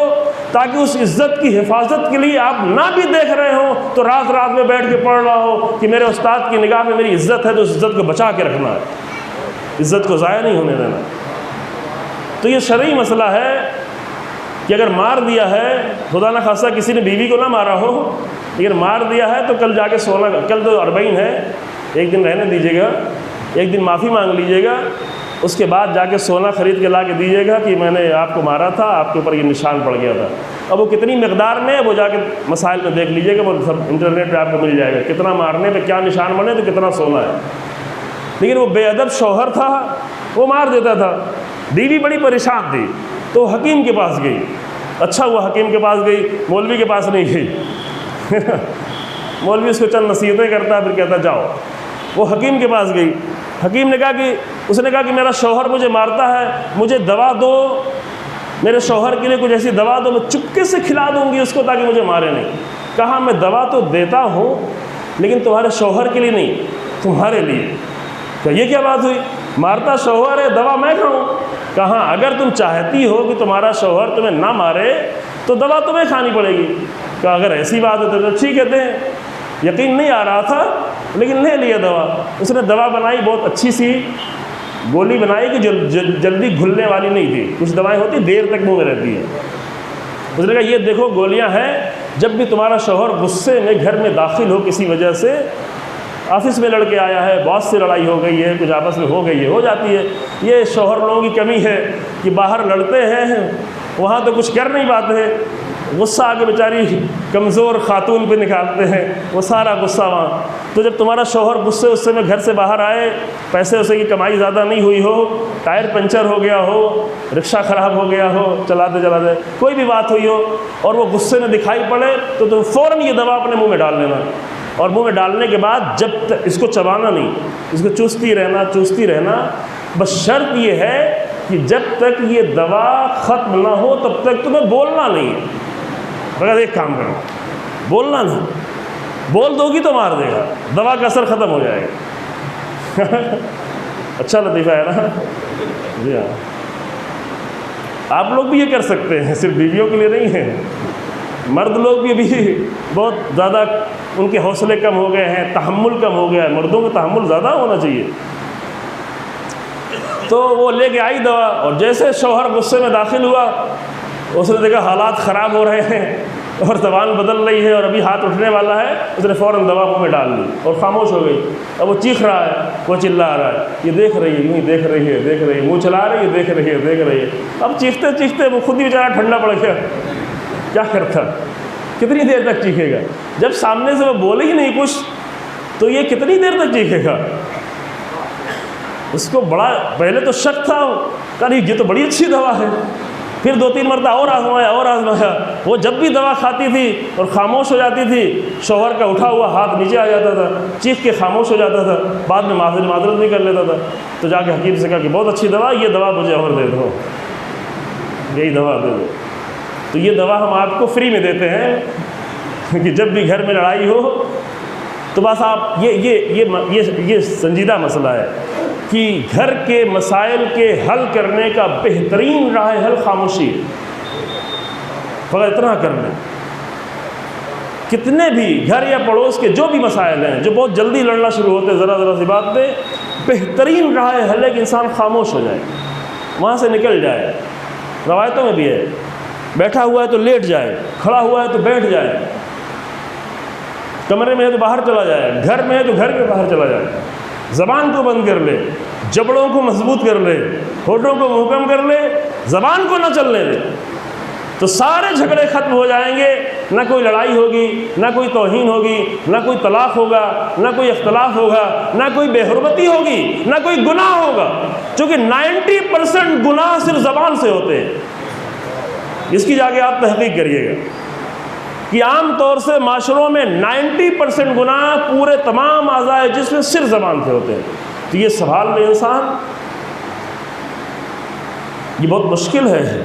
تاکہ اس عزت کی حفاظت کے لیے آپ نہ بھی دیکھ رہے ہوں تو رات رات میں بیٹھ کے پڑھ رہا ہو کہ میرے استاد کی نگاہ میں میری عزت ہے، تو اس عزت کو بچا کے رکھنا ہے، عزت کو ضائع نہیں ہونے دینا۔ تو یہ شرعی مسئلہ ہے کہ اگر مار دیا ہے، خدا نہ خاصہ کسی نے بیوی کو نہ مارا ہو، لیکن مار دیا ہے تو کل جا کے سونا، کل تو 40 ہے، ایک دن رہنے دیجیے گا، ایک دن معافی مانگ لیجیے گا، اس کے بعد جا کے سونا خرید کے لا کے دیجیے گا کہ میں نے آپ کو مارا تھا، آپ کے اوپر یہ نشان پڑ گیا تھا۔ اب وہ کتنی مقدار میں ہے وہ جا کے مسائل میں دیکھ لیجیے گا، وہ سب انٹرنیٹ پہ آپ کو مل جائے گا، کتنا مارنے پہ کیا نشان بنے تو کتنا سونا ہے۔ لیکن وہ بے ادب شوہر تھا، وہ مار دیتا تھا، بیوی بڑی پریشان تھی تو حکیم کے پاس گئی۔ اچھا وہ حکیم کے پاس گئی، مولوی کے پاس نہیں گئی مولوی اس کو چند نصیحتیں کرتا ہے پھر کہتا جاؤ۔ وہ حکیم کے پاس گئی، حکیم نے کہا کہ اس نے کہا کہ میرا شوہر مجھے مارتا ہے، مجھے دوا دو، میرے شوہر کے لیے کچھ ایسی دوا دو، میں چپکے سے کھلا دوں گی اس کو تاکہ مجھے مارے نہیں۔ کہا میں دوا تو دیتا ہوں لیکن تمہارے شوہر کے لیے نہیں، تمہارے لیے۔ کہ یہ کیا بات ہوئی، مارتا شوہر ہے، دوا میں کھاؤں؟ کہا اگر تم چاہتی ہو کہ تمہارا شوہر تمہیں نہ مارے تو دوا تمہیں کھانی پڑے گی۔ کہا اگر ایسی بات ہے تو ٹھیک ہے دیں۔ یقین نہیں آ رہا تھا لیکن لے لیا دوا۔ اس نے دوا بنائی، بہت اچھی سی گولی بنائی کہ جو جلدی گھلنے والی نہیں تھی، کچھ دوائیں ہوتی دیر تک منہ میں رہتی ہیں۔ اس نے کہا یہ دیکھو گولیاں ہیں، جب بھی تمہارا شوہر غصے میں گھر میں داخل ہو کسی وجہ سے، آفس میں لڑکے آیا ہے، باس سے لڑائی ہو گئی ہے، کچھ آپس میں ہو گئی ہے، ہو جاتی ہے، یہ شوہر لوگوں کی کمی ہے کہ باہر لڑتے ہیں، وہاں تو کچھ کر نہیں پاتے، غصہ آ کے بیچاری کمزور خاتون پہ نکالتے ہیں، وہ سارا غصہ وہاں۔ تو جب تمہارا شوہر غصے میں گھر سے باہر آئے، پیسے اسے کی کمائی زیادہ نہیں ہوئی ہو، ٹائر پنچر ہو گیا ہو، رکشہ خراب ہو گیا ہو چلاتے چلاتے، کوئی بھی بات ہوئی ہو اور وہ غصے میں دکھائی پڑے تو تم فوراً یہ دوا اپنے منہ میں ڈال لینا، اور منہ میں ڈالنے کے بعد جب تک اس کو چبانا نہیں، اس کو چوستی رہنا، بس شرط یہ ہے کہ جب تک یہ دوا ختم نہ ہو تب تک تمہیں بولنا نہیں ہے۔ مگر ایک کام کرو، بولنا نہیں، بول دو گی تو مار دے گا، دوا کا اثر ختم ہو جائے گا اچھا لطیفہ ہے نا؟ جی ہاں، آپ لوگ بھی یہ کر سکتے ہیں، صرف بیویوں کے لیے نہیں ہے، مرد لوگ بھی ابھی بہت زیادہ ان کے حوصلے کم ہو گئے ہیں، تحمل کم ہو گیا ہے، مردوں کا تحمل زیادہ ہونا چاہیے۔ تو وہ لے کے آئی دوا، اور جیسے شوہر غصے میں داخل ہوا، اس نے دیکھا حالات خراب ہو رہے ہیں، اور زبان بدل رہی ہے اور ابھی ہاتھ اٹھنے والا ہے، اس نے فوراً دوا منہ میں ڈال دی اور خاموش ہو گئی. اب وہ چیخ رہا ہے، وہ چلا رہا ہے، یہ دیکھ رہی ہے، یوں ہی دیکھ رہی ہے، منہ چلا رہی ہے، دیکھ رہی ہے. اب چیختے چیختے وہ خود ہی بیچارہ ٹھنڈا پڑ گیا. کیا کرتا، کتنی دیر تک چیخے گا؟ جب سامنے سے وہ بولے ہی نہیں کچھ تو یہ کتنی دیر تک چیخے گا؟ اس کو بڑا پہلے تو شک تھا، کہ یہ تو بڑی اچھی دوا ہے. پھر 2-3 مرتبہ اور آزمایا. وہ جب بھی دوا کھاتی تھی اور خاموش ہو جاتی تھی، شوہر کا اٹھا ہوا ہاتھ نیچے آ جاتا تھا، چیخ کے خاموش ہو جاتا تھا، بعد میں معذرت بھی کر لیتا تھا. تو جا کے حکیم سے کہا کہ بہت اچھی دوا، یہ دوا مجھے اور دے دو، یہی دوا دے دو. تو یہ دوا ہم آپ کو فری میں دیتے ہیں کہ جب بھی گھر میں لڑائی ہو تو بس آپ یہ سنجیدہ مسئلہ ہے کہ گھر کے مسائل کے حل کرنے کا بہترین راہ حل خاموشی ہے. فقط اتنا کر لیں. کتنے بھی گھر یا پڑوس کے جو بھی مسائل ہیں جو بہت جلدی لڑنا شروع ہوتے ہیں ذرا سی بات پہ، بہترین راہ حل ہے کہ انسان خاموش ہو جائے، وہاں سے نکل جائے. روایتوں میں بھی ہے، بیٹھا ہوا ہے تو لیٹ جائے، کھڑا ہوا ہے تو بیٹھ جائے، کمرے میں ہے تو باہر چلا جائے، گھر میں ہے تو گھر کے باہر چلا جائے. زبان کو بند کر لے، جبڑوں کو مضبوط کر لے، ہونٹوں کو محکم کر لے، زبان کو نہ چلنے دے، تو سارے جھگڑے ختم ہو جائیں گے. نہ کوئی لڑائی ہوگی، نہ کوئی توہین ہوگی، نہ کوئی طلاق ہوگا، نہ کوئی اختلاف ہوگا، نہ کوئی بے حرمتی ہوگی، نہ کوئی گناہ ہوگا. چونکہ 90% گناہ صرف زبان سے ہوتے ہیں. اس کی جا کے آپ تحقیق کریے گا کہ عام طور سے معاشروں میں 90% گناہ پورے تمام اعضاء جسم میں صرف زبان سے ہوتے ہیں. تو یہ سنبھال لے انسان. یہ بہت مشکل ہے.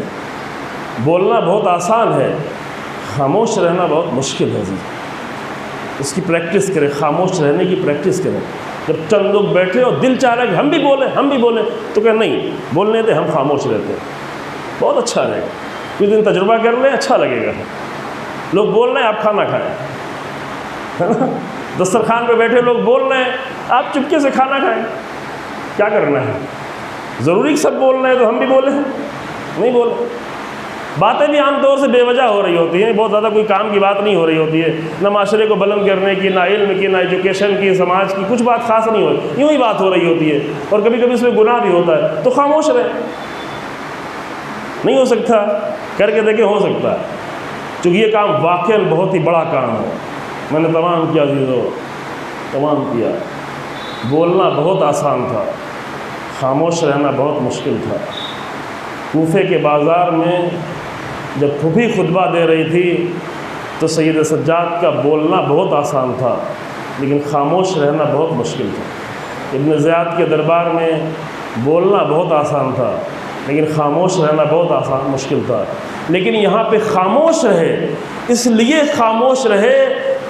بولنا بہت آسان ہے، خاموش رہنا بہت مشکل ہے. اس کی پریکٹس کریں، خاموش رہنے کی پریکٹس کریں. جب چند لوگ بیٹھے اور دل چاہ رہا ہے کہ ہم بھی بولیں تو کہ نہیں، بولنے دیں، ہم خاموش رہتے ہیں، بہت اچھا رہے گا. کچھ دن تجربہ کر لیں، اچھا لگے گا. لوگ بول رہے ہیں، آپ کھانا کھائیں، ہے نا؟ دسترخوان پہ بیٹھے لوگ بول رہے ہیں، آپ چپکے سے کھانا کھائیں. کیا کرنا ہے؟ ضروری سب بول رہے ہیں تو ہم بھی بولیں؟ نہیں بولیں. باتیں بھی عام طور سے بے وجہ ہو رہی ہوتی ہیں، بہت زیادہ کوئی کام کی بات نہیں ہو رہی ہوتی ہے، نہ معاشرے کو بلند کرنے کی، نہ علم کی، نہ ایجوکیشن کی، سماج کی، کچھ بات خاص نہیں ہوتی، یوں ہی بات ہو رہی ہوتی ہے. اور کبھی کبھی اس میں گناہ بھی ہوتا ہے. تو خاموش رہیں. نہیں ہو سکتا، کر کے دیکھیں، ہو سکتا ہے. چونکہ یہ کام واقعاً بہت ہی بڑا کام ہے. میں نے تمام کیا عزیزو، تمام کیا. بولنا بہت آسان تھا، خاموش رہنا بہت مشکل تھا. کوفے کے بازار میں جب پھوپھی خطبہ دے رہی تھی تو سید سجاد کا بولنا بہت آسان تھا، لیکن خاموش رہنا بہت مشکل تھا. ابن زیاد کے دربار میں بولنا بہت آسان تھا، لیکن خاموش رہنا بہت مشکل تھا. لیکن یہاں پہ خاموش رہے، اس لیے خاموش رہے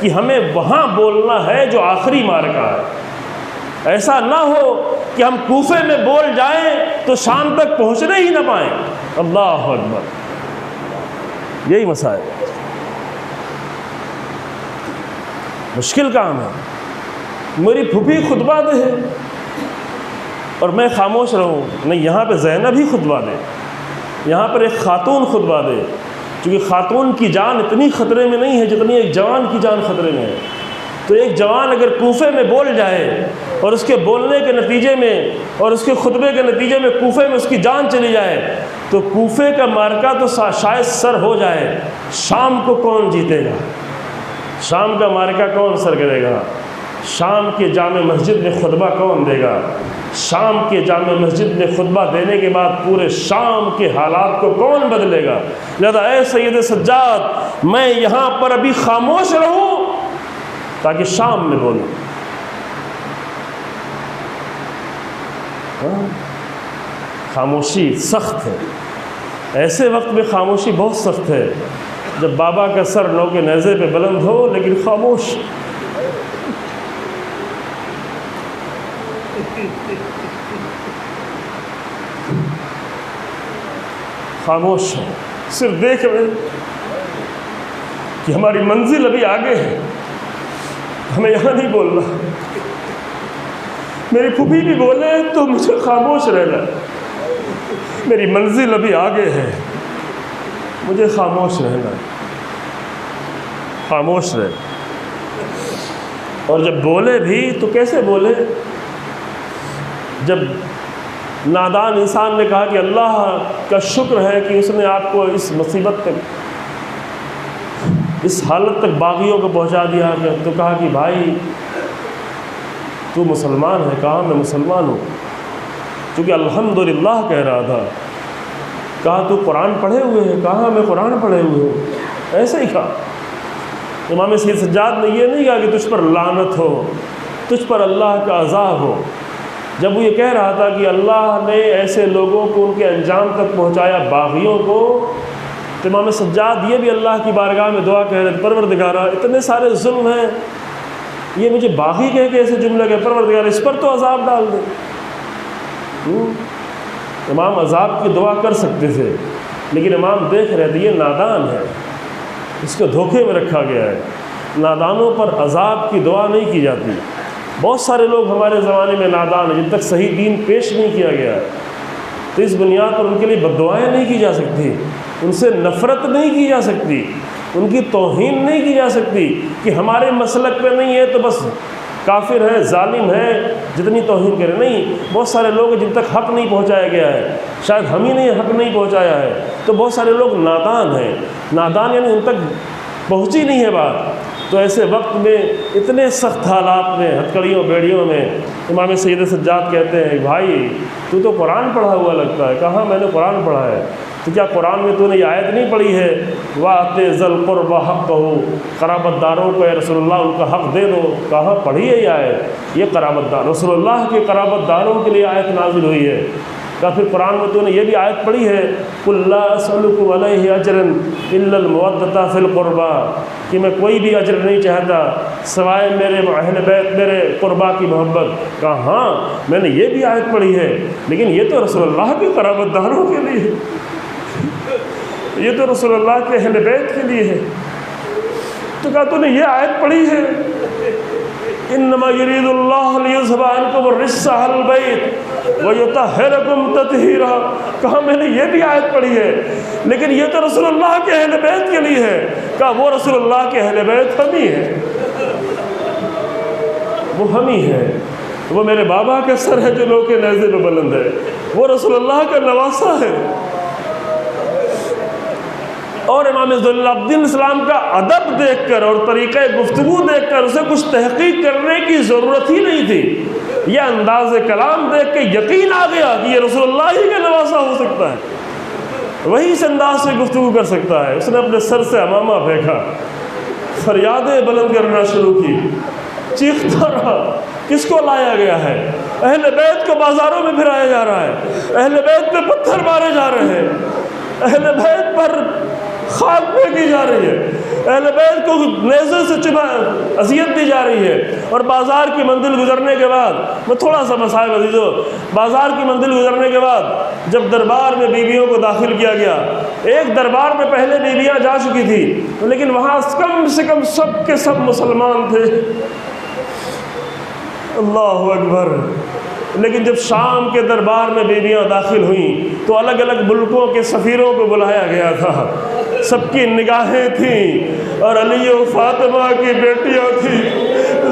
کہ ہمیں وہاں بولنا ہے جو آخری مارکہ ہے. ایسا نہ ہو کہ ہم کوفے میں بول جائیں تو شام تک پہنچنے ہی نہ پائیں. اللہ اکبر. یہی مسائل مشکل کام ہے. میری پھوپھی خطبہ دے اور میں خاموش رہوں. نہیں، یہاں پہ زینب ہی خطبہ دے، یہاں پر ایک خاتون خطبہ دے. کیونکہ خاتون کی جان اتنی خطرے میں نہیں ہے جتنی ایک جوان کی جان خطرے میں ہے. تو ایک جوان اگر کوفے میں بول جائے اور اس کے بولنے کے نتیجے میں اور اس کے خطبے کے نتیجے میں کوفے میں اس کی جان چلی جائے تو کوفے کا مارکہ تو شاید سر ہو جائے. شام کو کون جیتے گا؟ شام کا مارکہ کون سر کرے گا؟ شام کے جامع مسجد میں خطبہ کون دے گا؟ شام کے جامع مسجد میں خطبہ دینے کے بعد پورے شام کے حالات کو کون بدلے گا؟ لہذا اے سید سجاد، میں یہاں پر ابھی خاموش رہوں تاکہ شام میں بولوں. خاموشی سخت ہے. ایسے وقت میں خاموشی بہت سخت ہے جب بابا کا سر نو کے نیزے پہ بلند ہو لیکن خاموش. خاموش ہے، صرف دیکھ رہے کہ ہماری منزل ابھی آگے ہے، ہمیں یہاں نہیں بولنا. میری پھوپھی بھی بولے تو مجھے خاموش رہنا. میری منزل ابھی آگے ہے، مجھے خاموش رہنا. خاموش رہے، اور جب بولے بھی تو کیسے بولے؟ جب نادان انسان نے کہا کہ اللہ کا شکر ہے کہ اس نے آپ کو اس مصیبت تک، اس حالت تک باغیوں کو پہنچا دیا، تو کہا کہ بھائی تو مسلمان ہے؟ کہا میں مسلمان ہوں، کیونکہ الحمدللہ کہہ رہا تھا۔ کہا تو قرآن پڑھے ہوئے ہے؟ کہا میں قرآن پڑھے ہوئے ہوں۔ ایسے ہی کہا۔ امام سید سجاد نے یہ نہیں کہا کہ تجھ پر لعنت ہو، تجھ پر اللہ کا عذاب ہو۔ جب وہ یہ کہہ رہا تھا کہ اللہ نے ایسے لوگوں کو ان کے انجام تک پہنچایا، باغیوں کو، تو امام سجاد یہ بھی اللہ کی بارگاہ میں دعا کہہ رہے تھے، پروردگارا اتنے سارے ظلم ہیں، یہ مجھے باغی کہہ کے ایسے جملہ کہ پروردگار اس پر تو عذاب ڈال دے۔ امام عذاب کی دعا کر سکتے تھے، لیکن امام دیکھ رہے تھے یہ نادان ہے، اس کو دھوکے میں رکھا گیا ہے۔ نادانوں پر عذاب کی دعا نہیں کی جاتی۔ بہت سارے لوگ ہمارے زمانے میں نادان ہیں، جن تک صحیح دین پیش نہیں کیا گیا ہے، تو اس بنیاد پر ان کے لیے بد دعائیں نہیں کی جا سکتی، ان سے نفرت نہیں کی جا سکتی، ان کی توہین نہیں کی جا سکتی کہ ہمارے مسلک پہ نہیں ہے تو بس کافر ہیں، ظالم ہیں، جتنی توہین کریں۔ نہیں، بہت سارے لوگ جن تک حق نہیں پہنچایا گیا ہے، شاید ہم ہی نے حق نہیں پہنچایا ہے، تو بہت سارے لوگ نادان ہیں۔ نادان یعنی ان تک پہنچی نہیں ہے بات۔ تو ایسے وقت میں اتنے سخت حالات میں، ہتھکڑیوں بیڑیوں میں، امام سید سجاد کہتے ہیں بھائی تو قرآن پڑھا ہوا لگتا ہے۔ کہا میں نے قرآن پڑھا ہے۔ تو کیا قرآن میں تو نے یہ آیت نہیں پڑھی ہے وَآتِ ذَا الْقُرْبَى حَقَّهُ، قرابت داروں کو اے رسول اللہ ان کا حق دے دو؟ کہا پڑھی ہے یہ آیت، یہ قرابت دار، رسول اللہ کے قرابت داروں کے لیے آیت نازل ہوئی ہے۔ کہا پھر قرآن میں تو نے یہ بھی آیت پڑھی ہے قُلْ لَا أَسْأَلُكُمْ عَلَيْهِ أَجْرًا إِلَّا الْمَوَدَّةَ فِي الْقُرْبَى، کہ میں کوئی بھی اجر نہیں چاہتا سوائے میرے اہل بیت، میرے قربا کی محبت۔ کہا ہاں میں نے یہ بھی آیت پڑھی ہے، لیکن یہ تو رسول اللہ کے قرابت داروں کے لیے ہے، یہ تو رسول اللہ کے اہل بیت کے لیے ہے۔ تو کہا تو نے یہ آیت پڑھی ہے انما یرید اللہ لیذھب عنکم الرجس اہل البیت ویطہرکم تطہیرا۔ کہا میں نے یہ بھی آیت پڑھی ہے، لیکن یہ تو رسول اللہ کے اہل بیت کے لیے ہے۔ کہا وہ رسول اللہ کے اہل بیت ہم ہی ہیں، وہ ہم ہی ہیں، وہ میرے بابا کا سر ہے جو لوگ کے نیزے پہ بلند ہے، وہ رسول اللہ کا نواسہ ہے۔ اور امام زین العابدین اسلام کا ادب دیکھ کر اور طریقہ گفتگو دیکھ کر اسے کچھ تحقیق کرنے کی ضرورت ہی نہیں تھی، یہ انداز کلام دیکھ کے یقین آ گیا کہ یہ رسول اللہ ہی کا نواسہ ہو سکتا ہے، وہی اس انداز سے گفتگو کر سکتا ہے۔ اس نے اپنے سر سے عمامہ پھینکا، فریادیں بلند کرنا شروع کی، چیختا رہا کس کو لایا گیا ہے؟ اہل بیت کو بازاروں میں پھرایا جا رہا ہے، اہل بیت پہ پتھر مارے جا رہے ہیں، اہل بیت پر خاک پھینکی جا رہی ہے، اہل بیت کو نیزے سے اذیت دی جا رہی ہے۔ اور بازار کی منزل گزرنے کے بعد، میں تھوڑا سا مسائل عزیزو، بازار کی منزل گزرنے کے بعد جب دربار میں بیویوں کو داخل کیا گیا، ایک دربار میں پہلے بیویاں جا چکی تھی، لیکن وہاں کم سے کم سب کے سب مسلمان تھے، اللہ اکبر۔ لیکن جب شام کے دربار میں بیویاں داخل ہوئیں تو الگ الگ ملکوں کے سفیروں کو بلایا گیا تھا، سب کی نگاہیں تھیں، اور علی و فاطمہ کی بیٹیاں تھیں،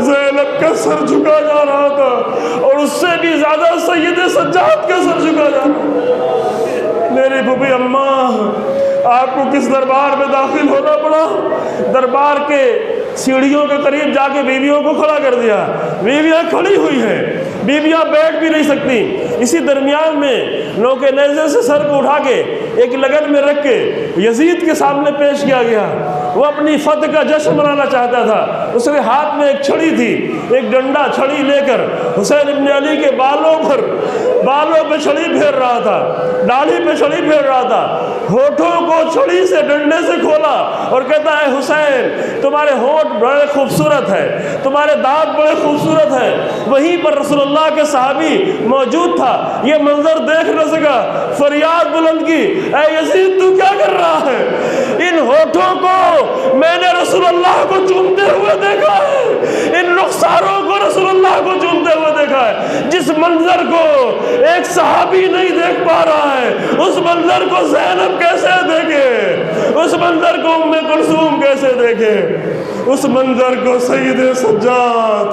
زینب کا سر جھکا جا رہا تھا، اور اس سے بھی زیادہ سید سجاد کا سر جھکا جا رہا تھا۔ میری بھوبی اماں، آپ کو کس دربار میں داخل ہونا پڑا؟ دربار کے سیڑھیوں کے قریب جا کے بیویوں کو کھڑا کر دیا، بیویاں کھڑی ہوئی ہیں، بیویاں بیٹھ بھی نہیں سکتی۔ اسی درمیان میں لوگوں کے نیزے سے سر کو اٹھا کے ایک لگن میں رکھ کے یزید کے سامنے پیش کیا گیا۔ وہ اپنی فتح کا جشن منانا چاہتا تھا، اس کے ہاتھ میں ایک چھڑی تھی، ایک ڈنڈا چھڑی لے کر حسین ابن علی کے بالوں پہ چھڑی پھیر رہا تھا، داڑھی پہ چھڑی پھیر رہا تھا، ہونٹوں کو چھڑی سے ڈنڈے سے کھولا اور کہتا ہے حسین تمہارے ہونٹ بڑے خوبصورت ہے، تمہارے دانت بڑے خوبصورت ہے۔ وہیں پر رسول اللہ کے صحابی موجود تھا، یہ منظر دیکھ نہ سکا، فریاد بلند کی، اے یزید تو کیا کر رہا ہے؟ ان ہونٹوں کو میں نے رسول اللہ کو چومتے ہوئے دیکھا ہے، ان رخساروں کو رسول اللہ کو چومتے ہوئے دیکھا ہے۔ جس منظر کو ایک صحابی نہیں دیکھ پا رہا ہے، اس منظر کو زینب کیسے دیکھے؟ اس منظر کو ام کلثوم کیسے دیکھے، اس منظر کو سید سجاد